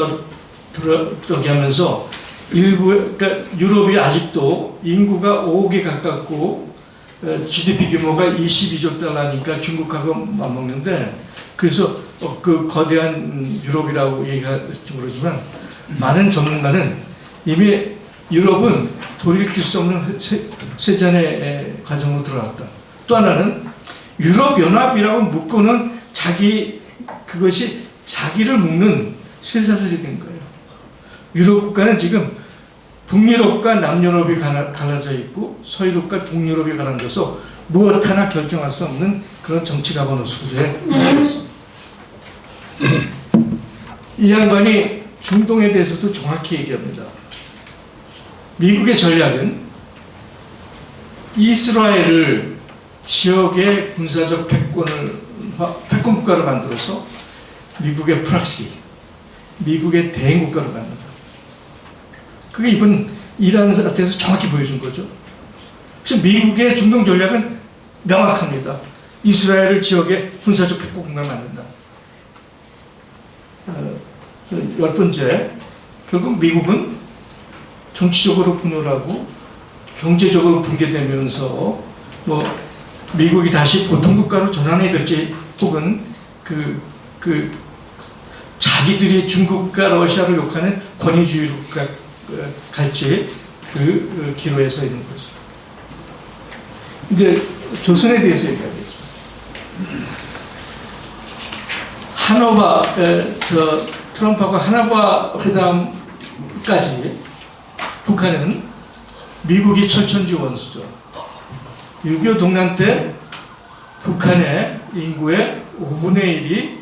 들어가게 하면서 그러니까 유럽이 아직도 인구가 5억에 가깝고 GDP 규모가 22조 달러니까 중국하고 맞먹는데 그래서 그 거대한 유럽이라고 얘기할지 모르지만 많은 전문가는 이미 유럽은 돌이킬 수 없는 세전의 과정으로 들어갔다. 또 하나는 유럽연합이라고 묶고는 그것이 자기를 묶는 쇠사슬이 된 거예요. 유럽 국가는 지금 북유럽과 남유럽이 갈라져 있고 서유럽과 동유럽이 갈라져서 무엇 하나 결정할 수 없는 그런 정치 가버넌 수준에 있습니다. 이 양반이 중동에 대해서도 정확히 얘기합니다. 미국의 전략은 이스라엘을 지역의 군사적 패권 국가로 만들어서 미국의 프락시, 미국의 대행 국가로 만든다. 그게 이번 이란 사태에서 정확히 보여준 거죠. 그래서 미국의 중동 전략은 명확합니다. 이스라엘을 지역의 군사적 패권 국가로 만든다. 10번째, 결국 미국은 정치적으로 분열하고 경제적으로 붕괴되면서 미국이 다시 보통 국가로 전환해야 될지 혹은 자기들이 중국과 러시아를 욕하는 권위주의로 갈지 그 기로에 서 있는 거죠. 이제 조선에 대해서 얘기하겠습니다. 트럼프하고 하나바 회담까지 북한은 미국이 철천지 원수죠. 6.25 동란 때 북한의 인구의 5분의 1이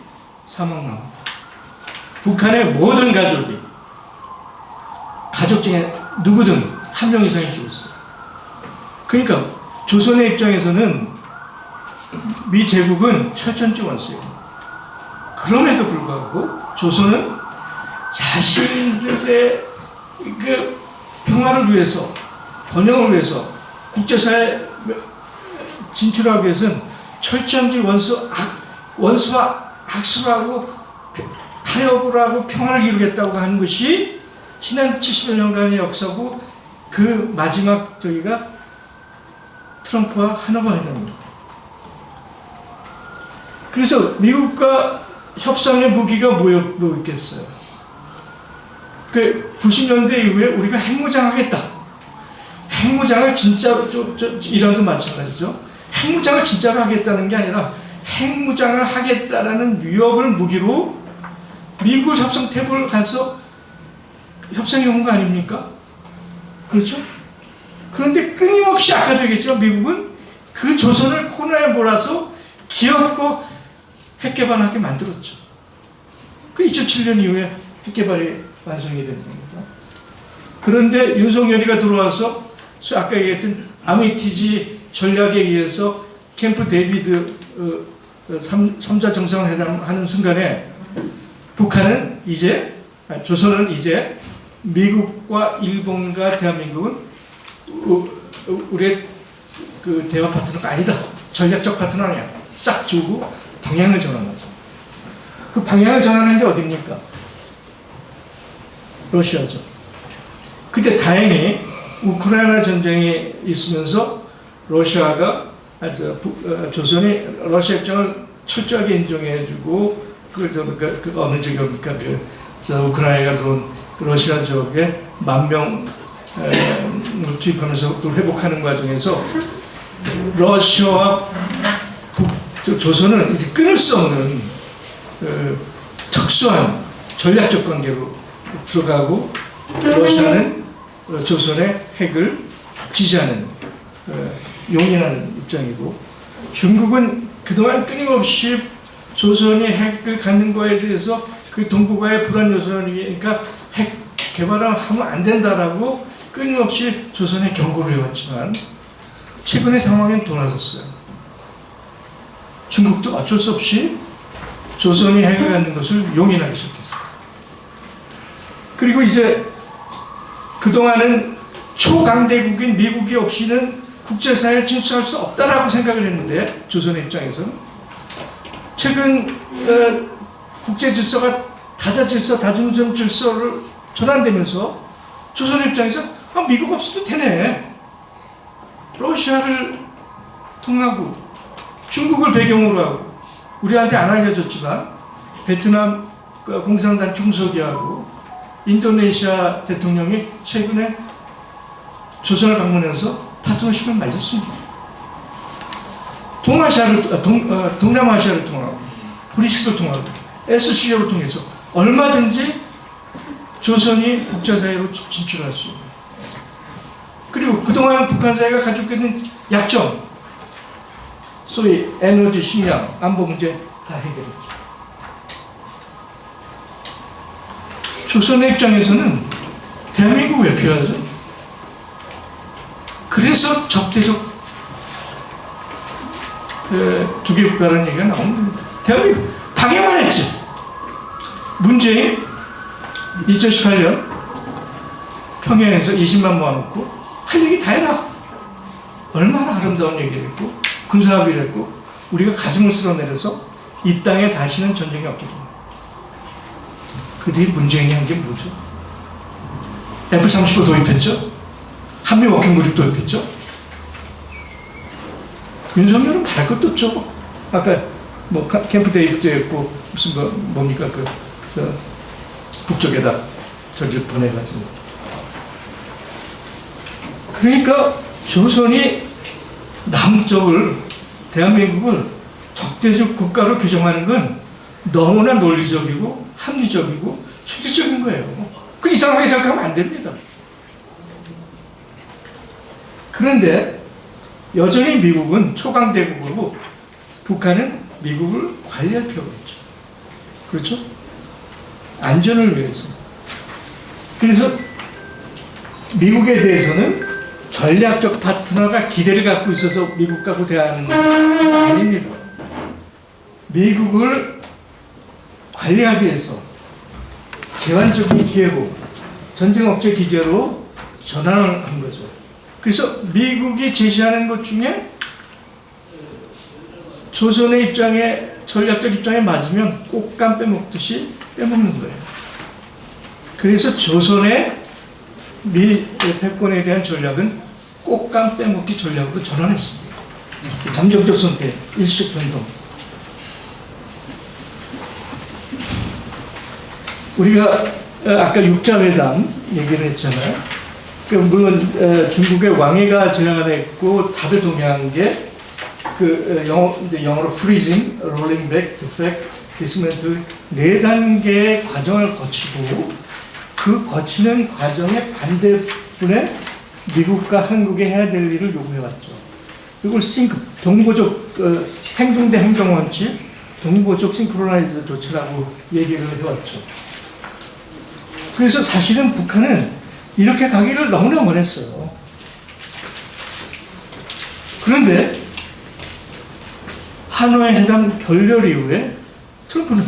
사망합니다. 북한의 모든 가족 중에 누구든 한 명 이상이 죽었어요. 그러니까 조선의 입장에서는 미 제국은 철천지 원수예요. 그럼에도 불구하고 조선은 자신들의 평화를 위해서, 번영을 위해서 국제사회에 진출하기 위해서는 철저히 원수와 악수를 하고 타협을 하고 평화를 이루겠다고 하는 것이 지난 70여 년간의 역사고 그 마지막 저기가 트럼프와 하나바 회담입니다. 그래서 미국과 협상의 무기가 뭐였겠어요? 90년대 이후에 우리가 핵무장 하겠다. 핵무장을 진짜로, 이란도 마찬가지죠. 핵무장을 진짜로 하겠다는 게 아니라 핵무장을 하겠다라는 위협을 무기로 미국 협상 테이블 가서 협상해 온 거 아닙니까? 그렇죠? 그런데 끊임없이 아까도 얘기했죠. 미국은 그 조선을 코너에 몰아서 기업고 핵개발하게 만들었죠. 그 2007년 이후에 핵개발이 완성이 된 겁니다. 그런데 윤석열이가 들어와서 아까 얘기했던 아미티지 전략에 의해서 캠프 데이비드 3자 정상회담 하는 순간에 북한은 이제, 조선은 이제 미국과 일본과 대한민국은 우리의 그 대화 파트너가 아니다. 전략적 파트너 아니야. 싹 주고 방향을 전환하죠. 그 방향을 전하는 게 어딥니까? 러시아죠. 그때 다행히 우크라이나 전쟁이 있으면서 러시아가 조선이 러시아 입장을 철저하게 인정해주고 그 어느 지역입니까? 우크라이나가 들어온 러시아 지역에 10,000명 투입하면서 그걸 회복하는 과정에서 러시아와 조선은 이제 끊을 수 없는 특수한 전략적 관계로 들어가고 러시아는 조선의 핵을 지지하는 용인하는 입장이고 중국은 그동안 끊임없이 조선이 핵을 갖는 거에 대해서 그 동북아의 불안 요소니까 핵 개발을 하면 안 된다라고 끊임없이 조선에 경고를 해왔지만 최근의 상황엔 돌아섰어요. 중국도 어쩔 수 없이 조선이 핵을 갖는 것을 용인하기 시작했어요. 그리고 이제 그동안은 초강대국인 미국이 없이는 국제사회에 진출할 수 없다라고 생각을 했는데 조선의 입장에서는 최근 국제 질서가 다자 질서, 다중점 질서를 전환되면서 조선의 입장에서 미국 없어도 되네. 러시아를 통하고 중국을 배경으로 하고 우리한테 안 알려졌지만 베트남 공산당 총서기하고 인도네시아 대통령이 최근에 조선을 방문해서 파트너십을 맺었습니다. 동남아시아를 통하고 브릭스를 통하고 SCO를 통해서 얼마든지 조선이 국제사회로 진출할 수 있는. 그리고 그동안 북한 사회가 가지고 있는 약점, 소위 에너지, 식량, 안보 문제 다 해결했죠. 조선의 입장에서는 대한민국 왜 필요하죠? 그래서 적대적 두개 국가라는 얘기가 나오는 겁니다. 대한민국 방해만 했지. 문재인 2018년 평양에서 20만 모아놓고 할 얘기 다 해라. 얼마나 아름다운 얘기를 했고 군사합의를 했고 우리가 가슴을 쓸어내려서 이 땅에 다시는 전쟁이 없게 됩니다. 그 뒤에 문재인이 한 게 뭐죠? F-35 도입했죠? 한미 워킹그룹 도입했죠? 윤석열은 말할 것도 없죠. 아까 뭐 캠프 데이비드 했고 무슨 뭡니까 북쪽에다 저기 보내가지고. 그러니까 조선이 남쪽을 대한민국을 적대적 국가로 규정하는 건 너무나 논리적이고 합리적이고 실질적인 거예요. 그 이상하게 생각하면 안 됩니다. 그런데 여전히 미국은 초강대국이고 북한은 미국을 관리할 필요가 있죠. 그렇죠? 안전을 위해서. 그래서 미국에 대해서는 전략적 파트너가 기대를 갖고 있어서 미국 갖고 대하는 건 아닙니다. 미국을 관리하기 위해서 제한적인 기회고 전쟁 억제 기제로 전환을 한 거죠. 그래서 미국이 제시하는 것 중에 조선의 입장에 전략적 입장에 맞으면 꽃감 빼먹듯이 빼먹는 거예요. 그래서 조선의 미 패권에 대한 전략은 꽃감 빼먹기 전략으로 전환했습니다. 잠정적 선택, 일시적 변동. 우리가 아까 육자회담 얘기를 했잖아요. 물론 중국의 왕위가 제안했고 다들 동의한 게 그 영어로 freezing, rolling back, defect, dismantle 4단계의 과정을 거치고 그 거치는 과정의 반대분에 미국과 한국이 해야 될 일을 요구해왔죠. 이걸 동보적 행동 대 행동 원칙, 동보적 싱크로나이즈 조치라고 얘기를 해왔죠. 그래서 사실은 북한은 이렇게 가기를 너무나 원했어요. 그런데 하노이 회담 결렬 이후에 트럼프는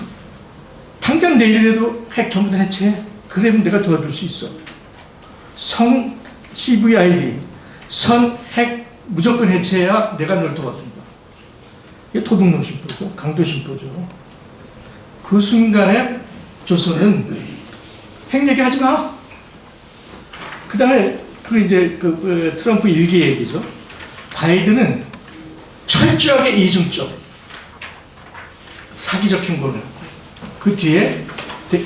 당장 내일이라도 핵 전부 다 해체해. 그러면 내가 도와줄 수 있어. 선 CVID, 선 핵 무조건 해체해야 내가 널 도와준다. 이게 도둑놈 심보죠. 강도 심보죠. 그 순간에 조선은 핵 얘기하지 마. 그 다음에 트럼프 일기 얘기죠. 바이든은 철저하게 이중적 사기적 행보를 했고 그 뒤에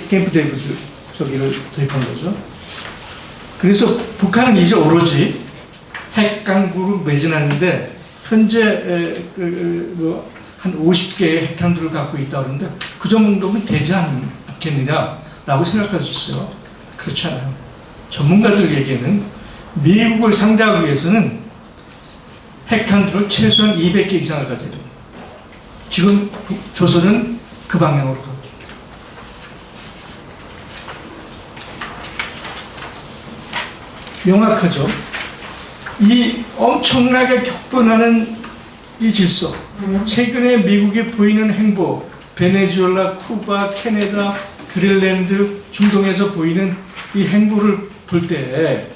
캠프 데이비드 저기를 도입한 거죠. 그래서 북한은 이제 오로지 핵 강국을 매진하는데 현재 한 50개의 핵탄두를 갖고 있다 그러는데 그 정도면 되지 않겠느냐라고 생각할 수 있어요. 그렇지 않아요. 전문가들 얘기에는 미국을 상대하기 위해서는 핵탄두를 최소한 200개 이상을 가져야 됩니다. 지금 조선은 그 방향으로 가고 있습니다. 명확하죠. 이 엄청나게 격분하는 이 질서, 최근에 미국이 보이는 행보, 베네수엘라, 쿠바, 캐나다, 그린랜드, 중동에서 보이는 이 행보를 볼 때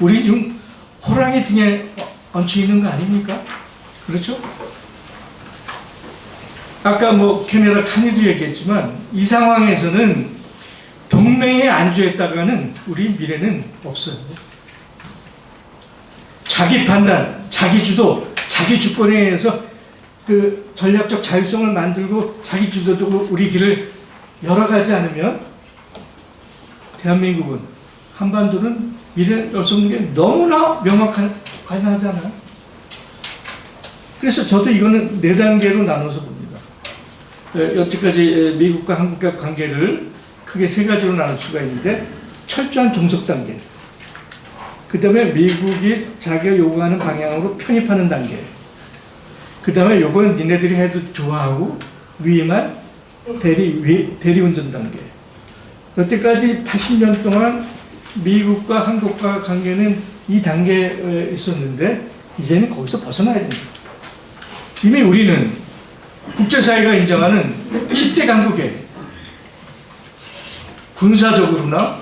우리 지금 호랑이 등에 얹혀 있는 거 아닙니까? 그렇죠? 아까 캐나다 카니도 얘기했지만 이 상황에서는 동맹에 안주했다가는 우리 미래는 없어요. 자기 판단, 자기 주도, 자기 주권에 의해서 그 전략적 자율성을 만들고 자기 주도적으로 우리 길을 열어가지 않으면 대한민국은, 한반도는 미래를 열 수 없는 게 너무나 명확하잖아요. 그래서 저도 이거는 4단계로 나눠서 봅니다. 여태까지 미국과 한국과 관계를 크게 3가지로 나눌 수가 있는데, 철저한 종속 단계, 그 다음에 미국이 자기가 요구하는 방향으로 편입하는 단계, 그 다음에 요거는 니네들이 해도 좋아하고 위만 대리운전 단계. 여태까지 80년 동안 미국과 한국과 관계는 이 단계에 있었는데 이제는 거기서 벗어나야 됩니다. 이미 우리는 국제사회가 인정하는 10대 강국에 군사적으로나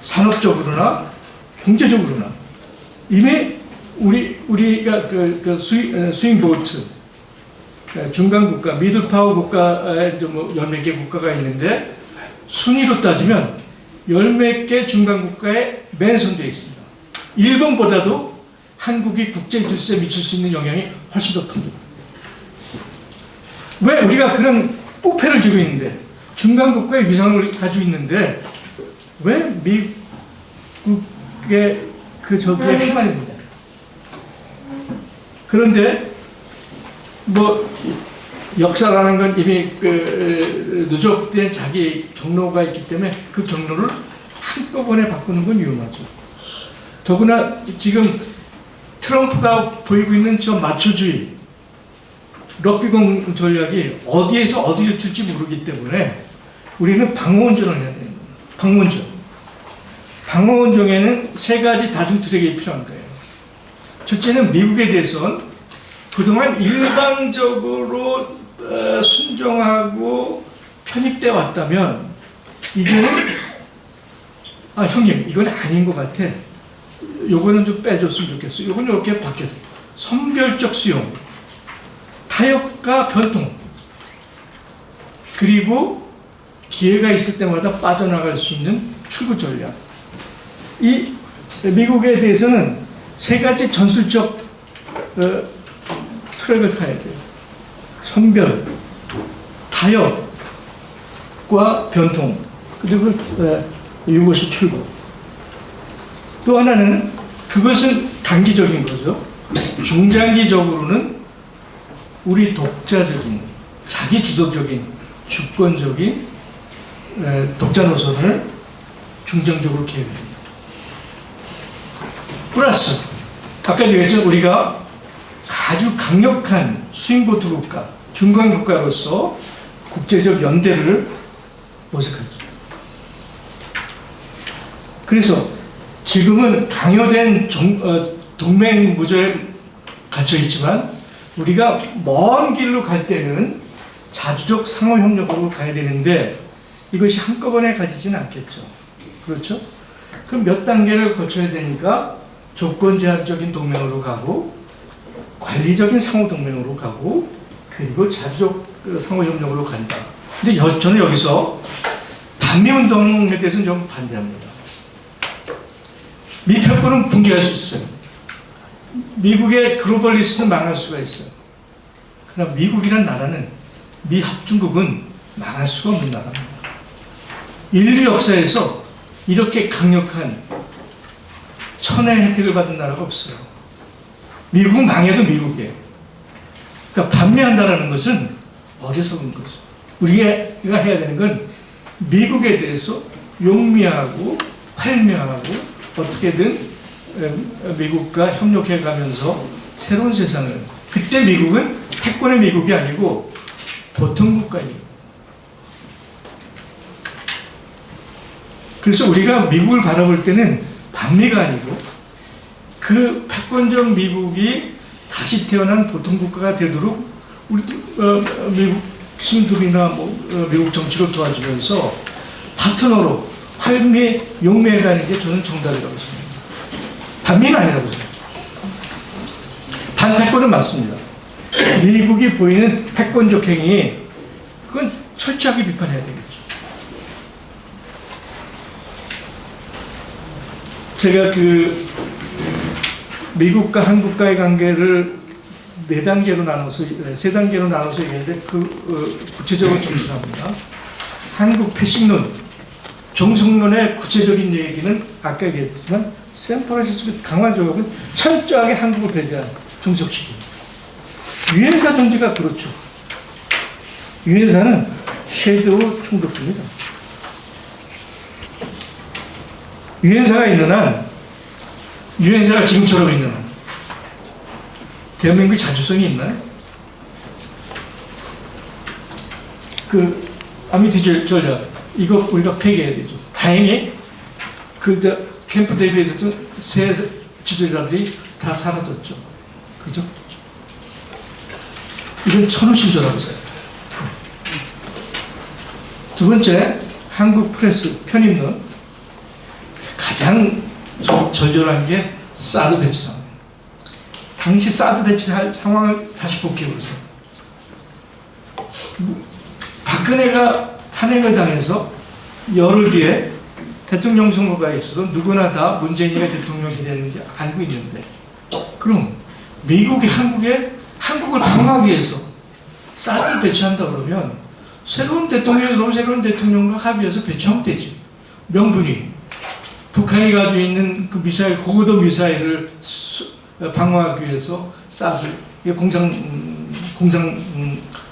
산업적으로나 경제적으로나 이미 우리가 스윙보트 중간국가, 미들파워 국가에 열몇 개 국가가 있는데 순위로 따지면 열몇 개 중간국가에 맨손되어 있습니다. 일본보다도 한국이 국제 질서에 미칠 수 있는 영향이 훨씬 더 큽니다. 왜 우리가 그런 부패를 지고 있는데, 중간국가의 위상을 가지고 있는데 왜 미국의 저기에 휘말립니다. 그런데 역사라는 건 이미 누적된 자기 경로가 있기 때문에 그 경로를 한꺼번에 바꾸는 건 위험하죠. 더구나 지금 트럼프가 보이고 있는 저 마초주의, 럭비공 전략이 어디에서 어디를 튈지 모르기 때문에 우리는 방어운전을 해야 됩니다. 방어운전. 방어운전에는 3가지 다중 트랙이 필요한 거예요. 첫째는 미국에 대해서는 그동안 일방적으로 순종하고 편입돼 왔다면 이제는 형님 이건 아닌 것 같아. 요거는 좀 빼줬으면 좋겠어. 요거는 이렇게 바뀌었어. 선별적 수용, 타협과 변통, 그리고 기회가 있을 때마다 빠져나갈 수 있는 출구 전략. 이 미국에 대해서는 3가지 전술적 트랙을 타야 돼요. 선별, 타협과 변통, 그리고 이것이 출구. 또 하나는 그것은 단기적인 거죠. 중장기적으로는 우리 독자적인, 자기 주도적인, 주권적인 독자 노선을 중장적으로 계획합니다. 플러스 아까 얘기했죠. 우리가 아주 강력한 스윙보트 국가, 중간 국가로서 국제적 연대를 모색하죠. 그래서 지금은 강요된 동맹 무조에 갇혀 있지만 우리가 먼 길로 갈 때는 자주적 상호협력으로 가야 되는데 이것이 한꺼번에 가지지는 않겠죠. 그렇죠? 그럼 몇 단계를 거쳐야 되니까 조건 제한적인 동맹으로 가고 관리적인 상호동맹으로 가고 그리고 자주적 상호협력으로 간다. 근데 저는 여기서 반미운동에 대해서는 좀 반대합니다. 미 패권은 붕괴할 수 있어요. 미국의 글로벌리스트는 망할 수가 있어요. 그러나 미국이란 나라는 미 합중국은 망할 수가 없는 나라입니다. 인류 역사에서 이렇게 강력한 천의 혜택을 받은 나라가 없어요. 미국은 망해도 미국이에요. 그러니까 반미한다라는 것은 어리석은 거죠. 우리가 해야 되는 건 미국에 대해서 용미하고 활미하고 어떻게든 미국과 협력해 가면서 새로운 세상을, 그때 미국은 패권의 미국이 아니고 보통 국가예요. 그래서 우리가 미국을 바라볼 때는 반미가 아니고 그 패권적 미국이 다시 태어난 보통 국가가 되도록 우리 미국 신들이나 미국 정치를 도와주면서 파트너로 활미 용매가는 게 저는 정답이라고 생각합니다. 반미는 아니라고 생각합니다. 반패권은 맞습니다. 미국이 보이는 패권적 행위, 그건 철저하게 비판해야 되겠죠. 제가 미국과 한국과의 관계를 세 단계로 나눠서 얘기했는데 구체적으로 정리합니다. 한국 패식론, 정성론의 구체적인 얘기는 아까 얘기했지만 샌프란시스코 강화조약은 철저하게 한국을 배제한 종속시킵니다. 유엔사 정치가 그렇죠. 유엔사는 섀도우 총독입니다. 유엔사가 있는 한, 유엔사가 지금처럼 있는 한, 대한민국의 자주성이 있나요? 아미티 전략, 이거 우리가 폐기해야 되죠. 다행히, 캠프 데이비드에서 새 지도자들이 다 사라졌죠. 그죠? 이건 천우신조라고 생각해요. 두 번째, 한국 프레스 편입론. 가장 절절한 게 사드 배치 상황. 당시 사드 배치할 상황을 다시 복귀해보세요. 박근혜가 탄핵을 당해서 열흘 뒤에 대통령 선거가 있어도 누구나 다 문재인이가 대통령이 되는 게 알고 있는데, 그럼 미국이 한국을 방어하기 위해서 사드를 배치한다 그러면 새로운 대통령과 합의해서 배치하면 되지. 명분이 북한이 가지고 있는 그 미사일, 고고도 미사일을 방어하기 위해서 사드, 이게 공상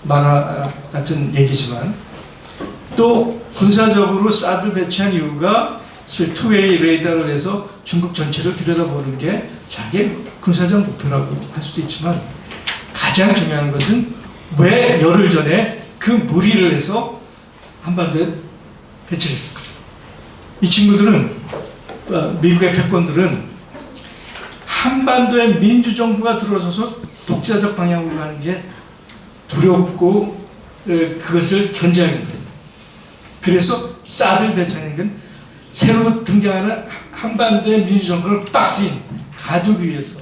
만화 같은 얘기지만, 또 군사적으로 사드 배치한 이유가 투웨이 레이더를 해서 중국 전체를 들여다보는 게 자기의 군사적 목표라고 할 수도 있지만, 가장 중요한 것은 왜 열흘 전에 그 무리를 해서 한반도에 배치를 했을까? 이 친구들은, 미국의 패권들은 한반도에 민주정부가 들어서서 독자적 방향으로 가는 게 두렵고 그것을 견제하는 거예요. 그래서 사드를 배치하는 건 새로 등장하는 한반도의 민주정부를 박스인 가두기 위해서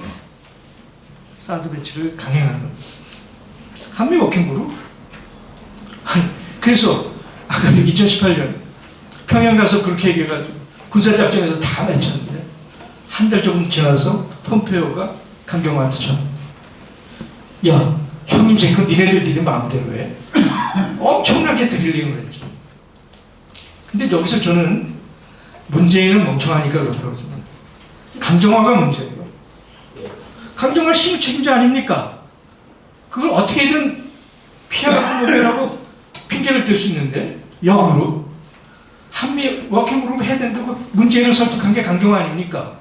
사드 배치를 강행하는 겁니다. 한미 워킹그룹? 그래서 아까 2018년 평양 가서 그렇게 얘기해가지고 군사작전에서 다 맺혔는데 한 달 조금 지나서 폼페오가 강경화한테 전, 야, 형님 제 그 니네 마음대로 해. 엄청나게 드릴링을 했죠. 근데 여기서 저는 문재인은 멍청하니까 그렇다고 생각합니다. 강정화가 문제예요. 강정화 시민 책임자 아닙니까? 그걸 어떻게든 피하고 모면하고 핑계를 댈 수 있는데, 역으로 한미 워킹그룹 해야 된다고 문재인을 설득한 게 강경화 아닙니까?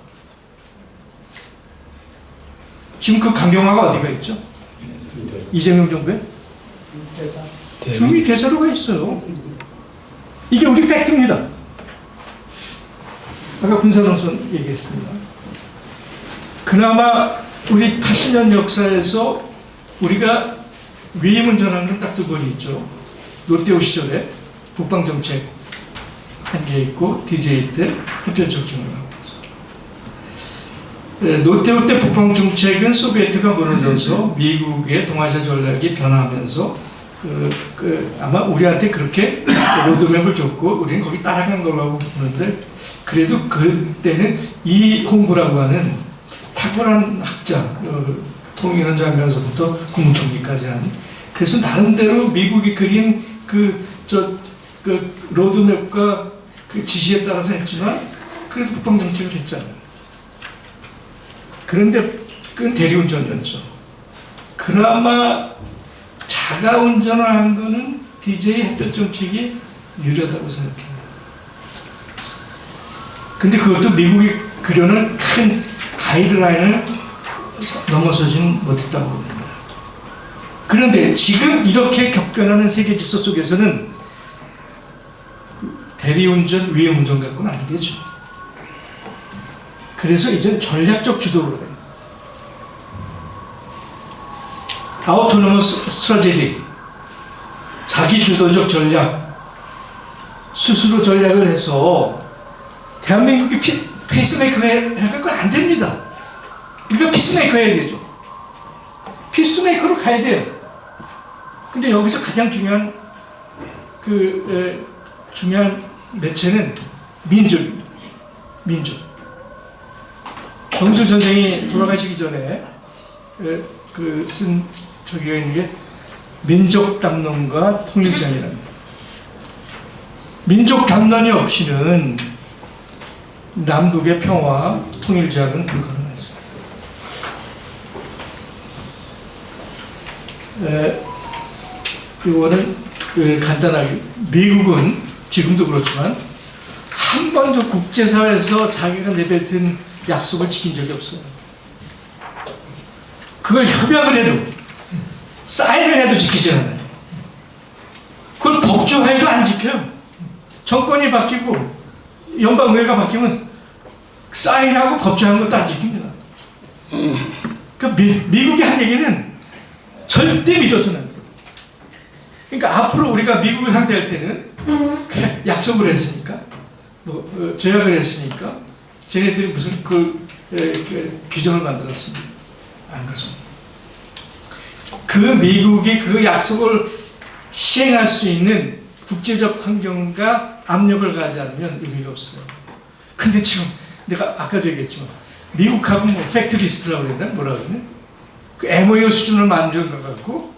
지금 그 강경화가 어디가 있죠? 이재명 정부에? 주미 대사로가 있어요. 이게 우리 팩트입니다. 아까 군사농선 얘기했습니다. 그나마 우리 80년 역사에서 우리가 위임운전한 건 딱 두 번이 있죠. 노태우 시절에 국방정책 한 게 있고 DJ 때 해변조정을 하고 있어요. 노태우 때 국방정책은 소비에트가 무너져서 미국의 동아시아 전략이 변화하면서 아마 우리한테 그렇게 로드맵을 줬고 우리는 거기 따라간 거라고 보는데, 그래도 그때는 이홍구라고 하는 탁월한 학자, 통일원 장관서부터 국무총리까지 하는, 그래서 나름대로 미국이 그린 그 로드맵과 그 지시에 따라서 했지만 그래도 국방정책을 했잖아요. 그런데 그건 대리운전이었죠. 그나마 자가 운전을 한 거는 DJ 햇볕 정책이 유리하다고 생각해요. 근데 그것도 미국이 그려는 큰 가이드라인을 넘어서지는 못했다고 봅니다. 그런데 지금 이렇게 격변하는 세계 질서 속에서는 대리운전, 위임운전 갖고는 안 되죠. 그래서 이제 전략적 주도를 해요. 아우토노머스 스트라테지, 자기주도적 전략, 스스로 전략을 해서 대한민국이 페이스메이커 해갖고 안 됩니다. 우리가 피스메이커 해야 되죠. 피스메이커로 가야 돼요. 근데 여기서 가장 중요한 중요한 매체는 민족입니다. 민족. 정수 선생이 돌아가시기 전에 쓴 저기가 있는 게 민족 담론과 통일장이랍니다. 민족 담론이 없이는 남북의 평화, 통일제약은 불가능하죠. 이거는 간단하게, 미국은 지금도 그렇지만 한 번도 국제사회에서 자기가 내뱉은 약속을 지킨 적이 없어요. 그걸 협약을 해도, 사인을 해도 지키지 않아요. 그걸 법조화해도 안 지켜요. 정권이 바뀌고 연방의회가 바뀌면 사인하고 법조한 것도 안 지킵니다. 그러니까 미국이 한 얘기는 절대 믿어서는 안 돼요. 그러니까 앞으로 우리가 미국을 상대할 때는 그냥 약속을 했으니까, 조약을 했으니까 쟤네들이 무슨 규정을 만들었습니다. 안 그렇습니다. 그 미국이 그 약속을 시행할 수 있는 국제적 환경과 압력을 가지 않으면 의미가 없어요. 근데 지금 내가 아까도 얘기했지만 미국하고 뭐 팩트리스트라고 그랬나? 뭐라 그러냐? 그 MOU 수준을 만들어 갖고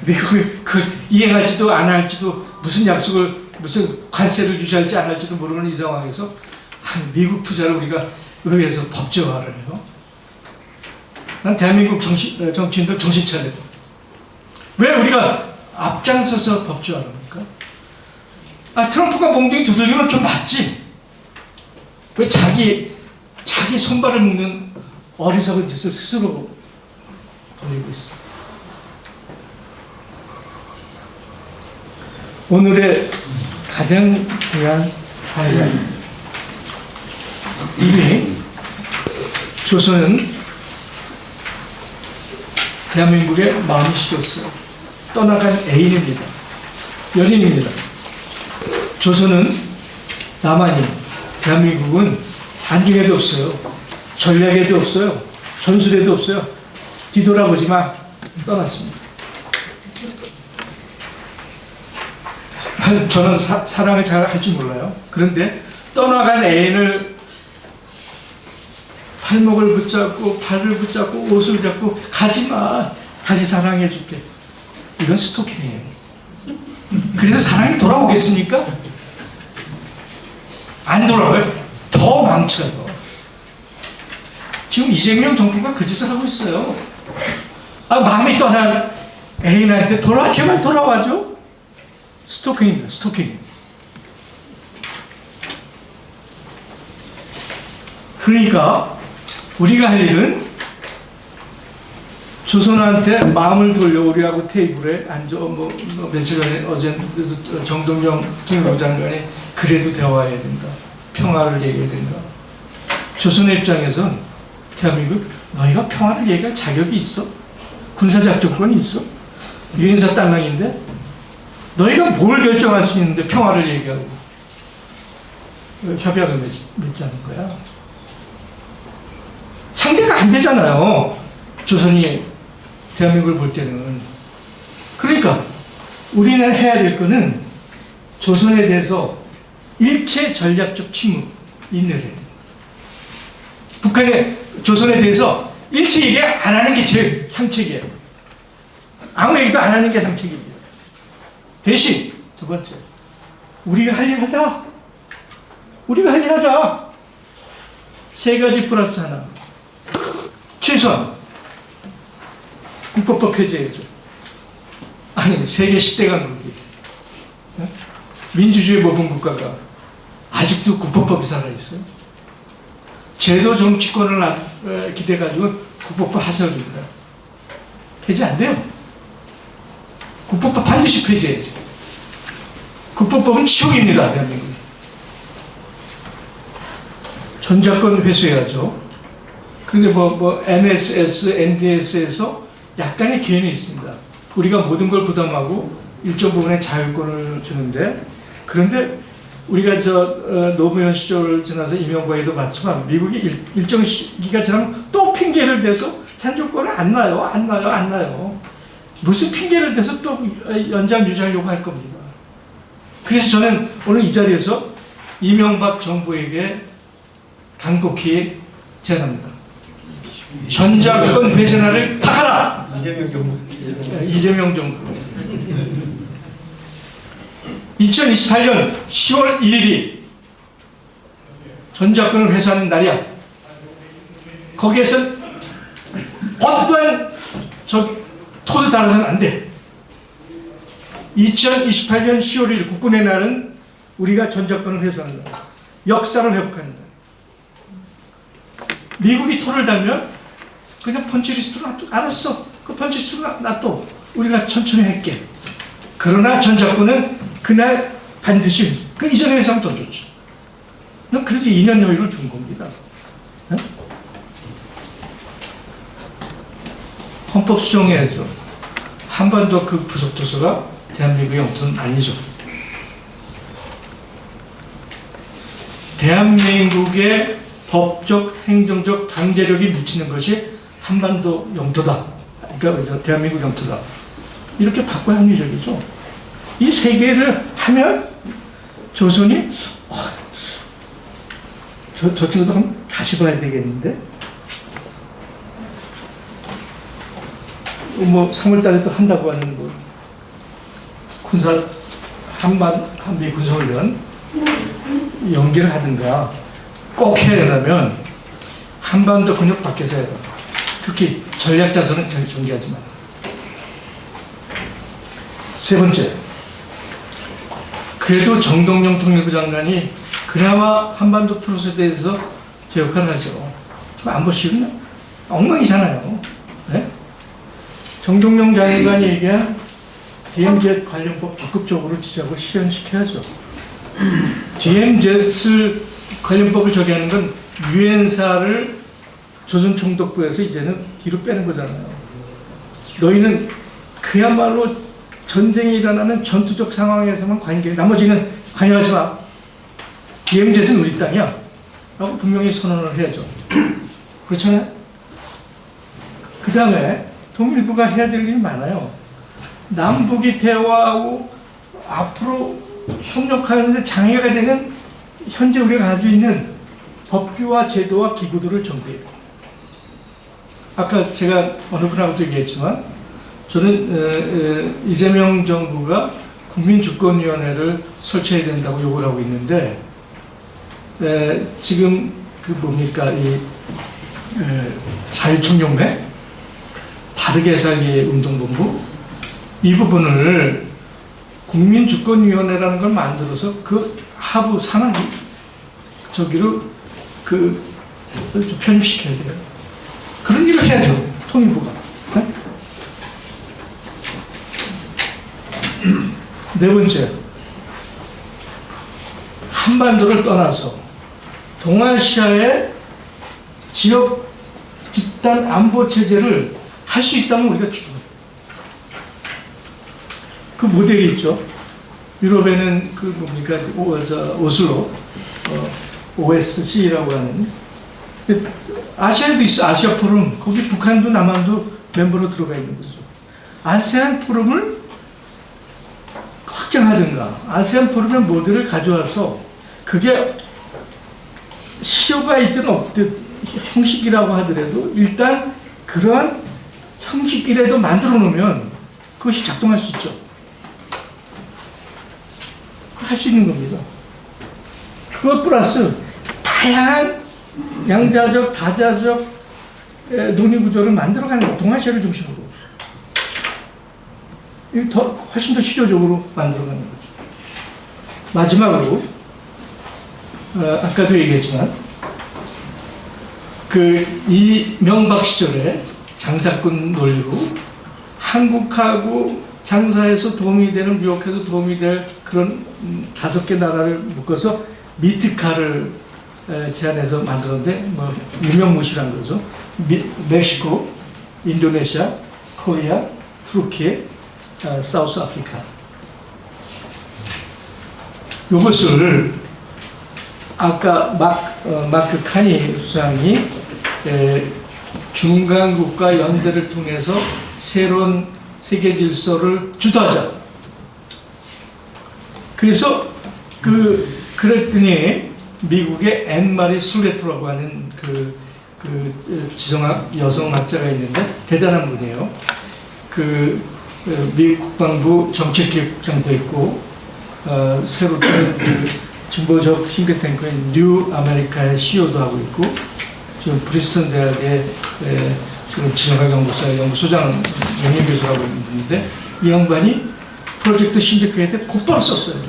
미국이 그 이행할지도 안 할지도, 무슨 약속을, 무슨 관세를 유지할지 안 할지도 모르는 이 상황에서 미국 투자를 우리가 의회에서 법제화를 해요. 난 대한민국 정치인들 정신 차려요. 왜 우리가 앞장서서 법제화를 합니까? 트럼프가 몽둥이 두들기면 좀 맞지. 왜 자기 손발을 묶는 어리석은 짓을 스스로 돌리고 있어. 오늘의 가장 중요한 하이라이트. 이미 조선은 대한민국의 마음이 식었어요. 떠나간 애인입니다. 연인입니다. 조선은 남한이, 대한민국은 안중에도 없어요. 전략에도 없어요. 전술에도 없어요. 뒤돌아보지만 떠났습니다. 저는 사랑을 잘 할 줄 몰라요. 그런데 떠나간 애인을 팔목을 붙잡고 발을 붙잡고 옷을 잡고 가지마, 다시 사랑해줄게. 이건 스토킹이에요. 그래서 사랑이 돌아오겠습니까? 안 돌아와요. 더 망쳐요. 지금 이재명 정부가 그 짓을 하고 있어요. 마음이 떠난 애인한테 제발 돌아와줘. 스토킹입니다. 스토킹. 그러니까 우리가 할 일은 조선한테 마음을 돌려 우리하고 테이블에 앉아, 며칠 전에 어제 정동영 통일부 장관이 그래도 대화해야 된다. 평화를 얘기해야 된다. 조선의 입장에선 대한민국 너희가 평화를 얘기할 자격이 있어? 군사작전권이 있어? 유엔사 땅랑인데 너희가 뭘 결정할 수 있는데 평화를 얘기하고 협약을 맺자는 거야. 상대가 안 되잖아요. 조선이 대한민국을 볼 때는. 그러니까 우리는 해야 될 거는 조선에 대해서 일체 전략적 침묵 인내를 해야 돼. 북한의 조선에 대해서 일체 얘기 안 하는 게 제일 상책이에요. 아무 얘기도 안 하는 게 상책입니다. 대신 두 번째, 우리가 할 일 하자. 우리가 할 일 하자. 세 가지 플러스 하나. 최소한 국법법 폐지해야죠. 아니, 세계 10대 강국이 민주주의 모범 국가가 아직도 국법법이 살아있어요. 제도 정치권을 기대가지고 국법법 하세요입니다. 폐지 안 돼요. 국법법 반드시 폐지해야죠. 국법법은 치욕입니다, 대한민국이. 전작권 회수해야죠. 그런데 NSS, NDS에서 약간의 기회는 있습니다. 우리가 모든 걸 부담하고 일정 부분의 자율권을 주는데, 그런데 우리가 노무현 시절을 지나서 이명박에도 봤지만 미국이 일정 시기가 지나면 또 핑계를 대서 잔존권을 안 놔요. 무슨 핑계를 대서 또 연장 유지하려고 할 겁니다. 그래서 저는 오늘 이 자리에서 이명박 정부에게 간곡히 제안합니다. 전작권 회전화를 하라. 이재명 정부. 2028년 10월 1일이 전작권을 회수하는 날이야. 거기에서 어떠한 토도 달아서는 안 돼. 2028년 10월 1일 국군의 날은 우리가 전작권을 회수하는 날. 역사를 회복하는 날. 미국이 토를 달면 그냥 펀치리스트로 놔둬. 알았어. 그 펀치리스트로 놔둬. 우리가 천천히 할게. 그러나 전작권은 그날 반드시 그 이전에 회수하면 더 좋죠. 그래도 2년 여유를 준 겁니다. 네? 헌법 수정해야죠. 한반도 그 부속도서가 대한민국의 영토는 아니죠. 대한민국의 법적, 행정적 강제력이 미치는 것이 한반도 영토다. 그러니까 대한민국 영토다. 이렇게 바꿔야 합리적이죠. 이 세 개를 하면 조선이 저 친구도 한번 다시 봐야 되겠는데 3월달에 또 한다고 하는 군사 한미 군사훈련 연기를 하든가 꼭 해야 되려면 한반도 근육 밖에서 해야 돼. 특히 전략자산은 전개하지 마. 세 번째, 그래도 정동영 통일부 장관이 그나마 한반도 프로세스에 대해서 제 역할을 하죠. 안 보시겠나? 엉망이잖아요. 네? 정동영 장관이 얘기한 DMZ 관련법 적극적으로 지적하고 실현시켜야죠. DMZ 관련법을 저기하는 건 유엔사를 조선총독부에서 이제는 뒤로 빼는 거잖아요. 너희는 그야말로 전쟁이 일어나는 전투적 상황에서만 관계, 나머지는 관여하지 마. DMZ는 우리 땅이야. 라고 분명히 선언을 해야죠. 그렇잖아요? 그 다음에 통일부가 해야 될 일이 많아요. 남북이 대화하고 앞으로 협력하는데 장애가 되는 현재 우리가 가지고 있는 법규와 제도와 기구들을 정비해요. 아까 제가 어느 분하고도 얘기했지만 저는 이재명 정부가 국민주권위원회를 설치해야 된다고 요구를 하고 있는데 지금 이 자유총연맹 바르게 살기 운동본부 이 부분을 국민주권위원회라는 걸 만들어서 그 하부 산하 저기로 편입시켜야 돼요. 그런 일을 해야죠. 통일부가. 네? 네 번째, 한반도를 떠나서 동아시아의 지역 집단 안보 체제를 할 수 있다면 우리가 추구해요. 그 모델이 있죠. 유럽에는 그 뭡니까 오슬로 OSC라고 하는, 아시아에도 있어. 아시아 포럼. 거기 북한도 남한도 멤버로 들어가 있는 거죠. 아세안 포럼을 확장하든가, 아세안 포럼의 모델을 가져와서 그게 실효가 있든 없든 형식이라고 하더라도 일단 그러한 형식이라도 만들어 놓으면 그것이 작동할 수 있죠. 할 수 있는 겁니다. 그것 플러스 다양한 양자적, 다자적 논의구조를 만들어가는 거, 동아시아를 중심으로. 훨씬 더 실효적으로 만들어가는 거죠. 마지막으로, 아까도 얘기했지만, 이명박 시절에 장사꾼 논리로 한국하고 장사에서 도움이 되는, 미국에서 도움이 될 그런 5개 나라를 묶어서 미트카를 제안해서 만들었는데, 유명무실한 거죠. 멕시코, 인도네시아, 코리아, 투르키, 사우스 아프리카. 이것을 아까 마크 카니 수상이 중간국가 연대를 통해서 새로운 세계 질서를 주도하자. 그래서 그랬더니 미국의 앤마리 술레토라고 하는 지성학 여성학자가 있는데 대단한 분이에요. 미국 국방부 정책기획국장도 있고, 새로 뜨는 진보적 싱크탱크인 뉴 아메리카의 CEO도 하고 있고, 지금 브리스턴 대학의 지금 지정학 연구소의 연구소장 명예교수라고 있는 분인데, 이 양반이 프로젝트 신드케이트에 곧바로 썼어요.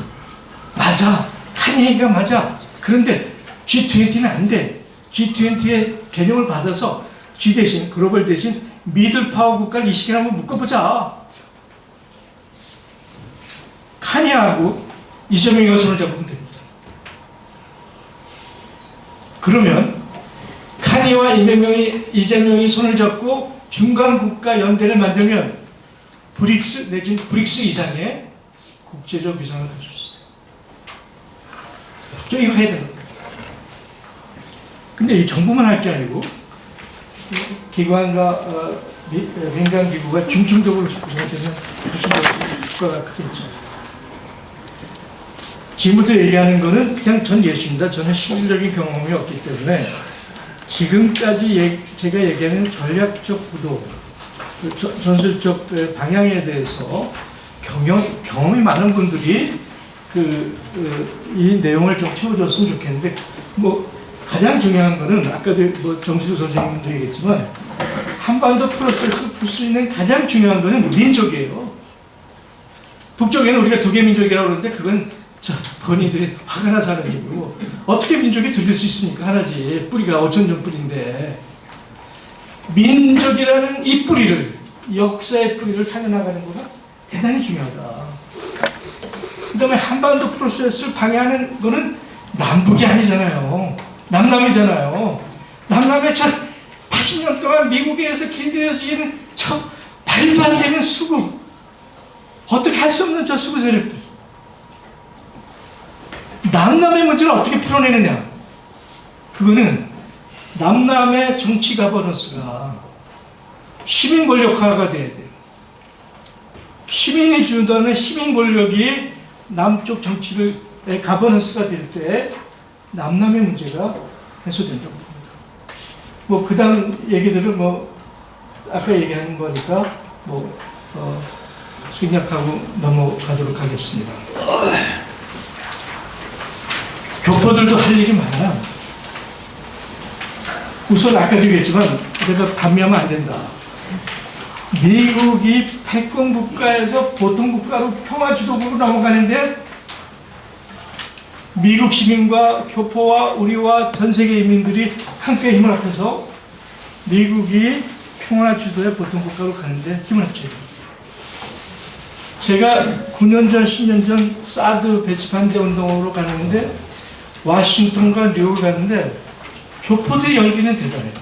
맞아, 카니가 맞아. 그런데 G20는 안 돼. G20의 개념을 받아서 G 대신, 글로벌 대신 미들 파워 국가를 20개나 한번 묶어보자. 카니하고 이재명이가 손을 잡으면 됩니다. 그러면 카니와 이재명이 손을 잡고 중간국가 연대를 만들면 브릭스 내지는 브릭스 이상의 국제적 위상을 가질 수 있어요. 저 이거 해야 되는 거예요. 근데 이 정부만 할 게 아니고 기관과 민간 기구가 중점적으로 구성되면 훨씬 더 효과가 크겠죠. 지금부터 얘기하는 거는 그냥 전 예시입니다. 저는 실질적인 경험이 없기 때문에 지금까지 제가 얘기하는 전략적 구도, 전술적 방향에 대해서 경험이 많은 분들이 이 내용을 좀 채워줬으면 좋겠는데, 가장 중요한 거는 아까도 정시수 선생님도 얘기했지만 한반도 프로세스 풀 수 있는 가장 중요한 거는 민족이에요. 북쪽에는 우리가 2개 민족이라고 그러는데 그건 번이들이 화가 나서 하는 얘기고, 어떻게 민족이 두 개일 수 있습니까? 하나지. 뿌리가 5,000년 뿌리인데, 민족이라는 이 뿌리를, 역사의 뿌리를 살려나가는 거가 대단히 중요하다. 그 다음에 한반도 프로세스를 방해하는 거는 남북이 아니잖아요. 남남이잖아요. 남남의 80년 동안 미국에 의해서 길들여지는 말도 안 되는 수구, 어떻게 할 수 없는 저 수구 세력들, 남남의 문제를 어떻게 풀어내느냐. 그거는 남남의 정치 가버넌스가 시민 권력화가 돼야 돼요. 시민이 주도하는 시민 권력이 남쪽 정치의 가버넌스가 될 때 남남의 문제가 해소된다고 봅니다. 그 다음 얘기들은 아까 얘기하는 거니까 생략하고 넘어가도록 하겠습니다. 교포들도 할 일이 많아요. 우선 아까도 얘기했지만 내가 반미하면 안 된다. 미국이 패권 국가에서 보통 국가로 평화 주도국으로 넘어가는데 미국 시민과 교포와 우리와 전 세계 인민들이 함께 힘을 합해서 미국이 평화 주도의 보통 국가로 가는데 힘을 합쳐야 됩니다. 제가 9년 전, 10년 전 사드 배치반대 운동으로 가는데 워싱턴과 뉴욕을 갔는데 교포들의 열기는 대단해요.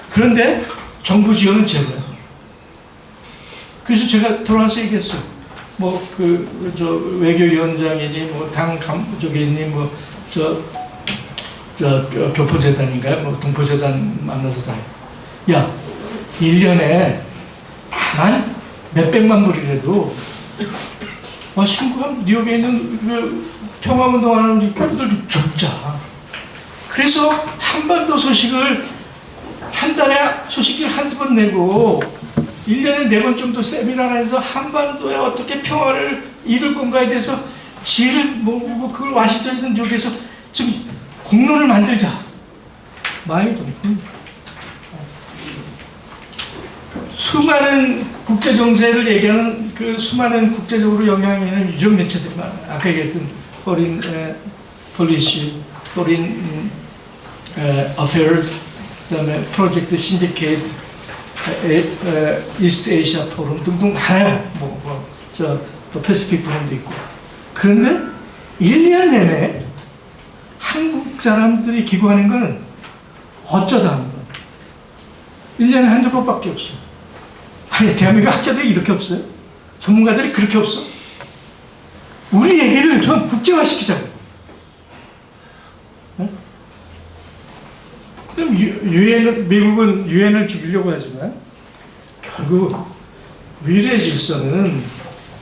그런데 정부 지원은 제로야. 그래서 제가 돌아와서 얘기했어요. 외교위원장이니, 당 감독이니, 교포재단인가요? 동포재단 만나서 다. 야, 1년에 다만 몇백만 불이라도, 워싱턴, 뉴욕에 있는 평화운동하는 우리 교포들 좀 줍자. 그래서 한반도 소식을 한 달에 소식을 한두 번 내고 1년에 4번 정도 세미나를 해서 한반도에 어떻게 평화를 이룰 건가에 대해서 지혜를 모으고 그걸 와싱턴에서 뉴욕에서 좀 공론을 만들자. 마이도 수많은 국제 정세를 얘기하는 그 수많은 국제적으로 영향이 있는 유전 매체들이 많아요. 아까 얘기했던 포린 폴리시, 포린 어페어스, 그다음에 프로젝트 신디케이트, 이스트 아시아 포럼 등등 많아요. 패시픽 포럼도 있고. 그런데 1년 내내 한국 사람들이 기고하는 건 어쩌다 하는 거예요. 1년에 한두 번밖에 없어요. 아니, 대한민국 학자들이 이렇게 없어요? 전문가들이 그렇게 없어? 우리 얘기를 좀 국제화시키자고. 그럼 미국은 유엔을 죽이려고 하지만 결국 미래 질서는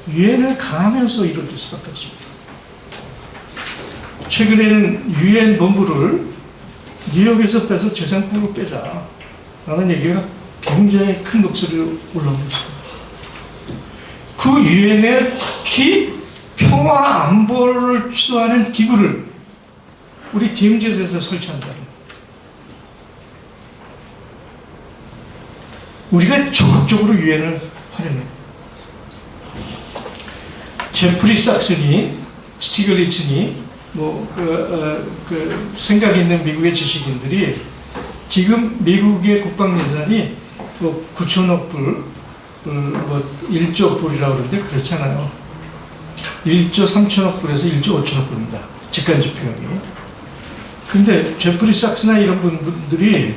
유엔을 강하면서 이루어질 수밖에 없습니다. 최근에는 유엔 본부를 뉴욕에서 빼서 재산국으로 빼자 라는 얘기가 굉장히 큰 목소리로 올라오고 있습니다. 그 유엔에 특히 평화 안보를 주도하는 기구를 우리 DMZ에서 설치한다는 거예요. 우리가 적극적으로 유엔을 활용해요. 제프리 삭슨이, 스티글리츠니, 생각 있는 미국의 지식인들이 지금 미국의 국방 예산이 9천억 불, 1조 불이라고 그러는데 그렇잖아요. 1조 3천억 불에서 1조 5천억 불입니다. 직간접 비용이. 근데 제프리 삭스나 이런 분들이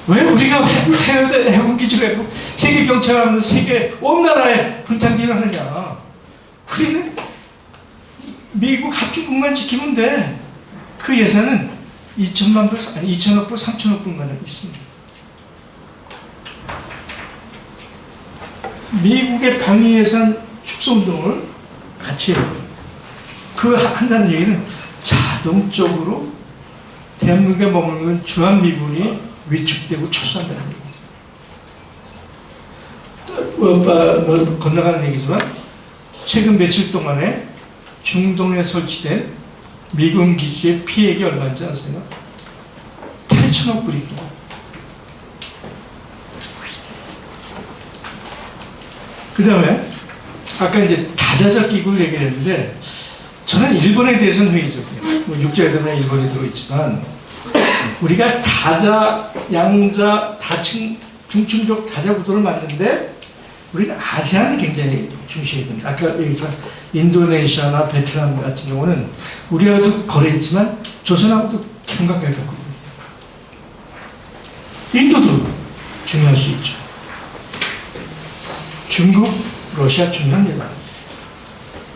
왜 우리가 해군기지를 하고 세계 경찰하는 세계 온 나라에 분탕질을 하느냐. 우리는 미국 합주국만 지키면 돼. 그 예산은 2천억 불, 3천억 불만 있습니다. 미국의 방위 예산 축소운동을 같이 해요. 그 한다는 얘기는 자동적으로 대한민국에 머무는 주한미군이 위축되고 철수한다는 얘기입니다. 건너가는 얘기지만 최근 며칠 동안에 중동에 설치된 미군 기지의 피해액이 얼마인지 아세요? 8천억 불입니다. 그 다음에 아까 이제 다자적 기구를 얘기했는데 저는 일본에 대해서는 회의적이에요. 육자회담에 일본이 들어있지만 우리가 다자, 양자, 다층, 중층적 다자 구도를 만드는데 우리는 아세안이 굉장히 중시해야 됩니다. 아까 얘기했지만 인도네시아나 베트남 같은 경우는 우리하고도 거래했지만 조선하고도 경각을 갖고 있습니다. 인도도 중요할 수 있죠. 중국, 러시아 중요합니다.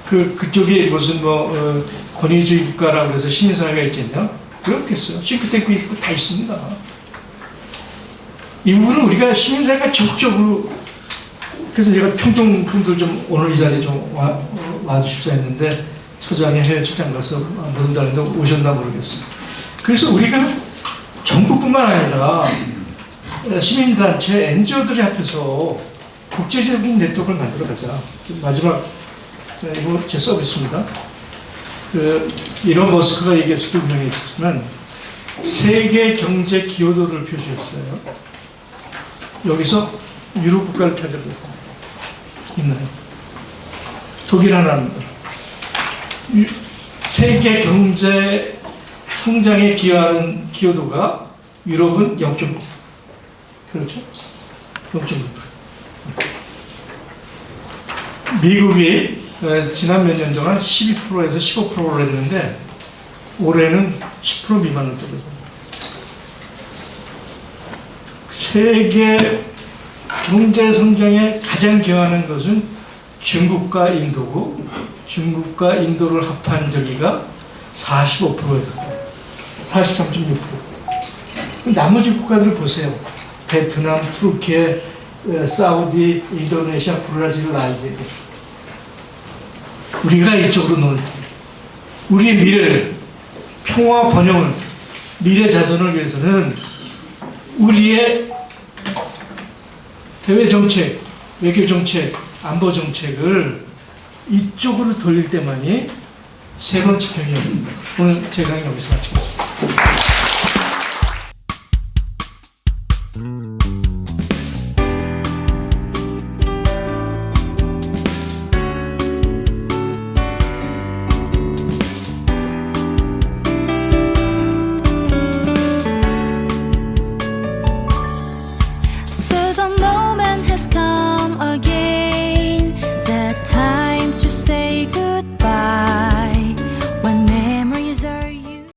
그쪽이 무슨 권위주의 국가라고 해서 시민사회가 있겠냐? 그렇겠어요. 싱크탱크 있고 다 있습니다. 이 부분은 우리가 시민사회가 적극적으로, 그래서 제가 평통분들 좀 오늘 이 자리에 좀 와주십사 했는데 처장이 해외 출장 가서 모른다는데 오셨나 모르겠어요. 그래서 우리가 정부뿐만 아니라 시민단체, NGO들이 합해서 국제적인 네트워크를 만들어가자. 마지막, 이거 제 서비스입니다. 이런 머스크가 얘기해서도 유명해졌지만 세계 경제 기여도를 표시했어요. 여기서 유럽 국가를 찾아보고 있나요? 독일 하나입니다. 세계 경제 성장에 기여하는 기여도가 유럽은 0.9. 그렇죠? 0.9. 미국이 지난 몇 년 동안 12%에서 15%를 했는데 올해는 10% 미만으로 떨어집니다. 세계 경제 성장에 가장 기여하는 것은 중국과 인도고, 중국과 인도를 합한 저기가 45%예요. 43.6%. 나머지 국가들을 보세요. 베트남, 터키, 사우디, 인도네시아, 브라질, 나이지리아. 우리가 이쪽으로 노는 우리의 미래를, 평화 번영을, 미래 자손을 위해서는 우리의 대외 정책, 외교 정책, 안보 정책을 이쪽으로 돌릴 때만이 새로운 지평이 옵니다. 오늘 제 강의 여기서 마치겠습니다. So the moment has come again.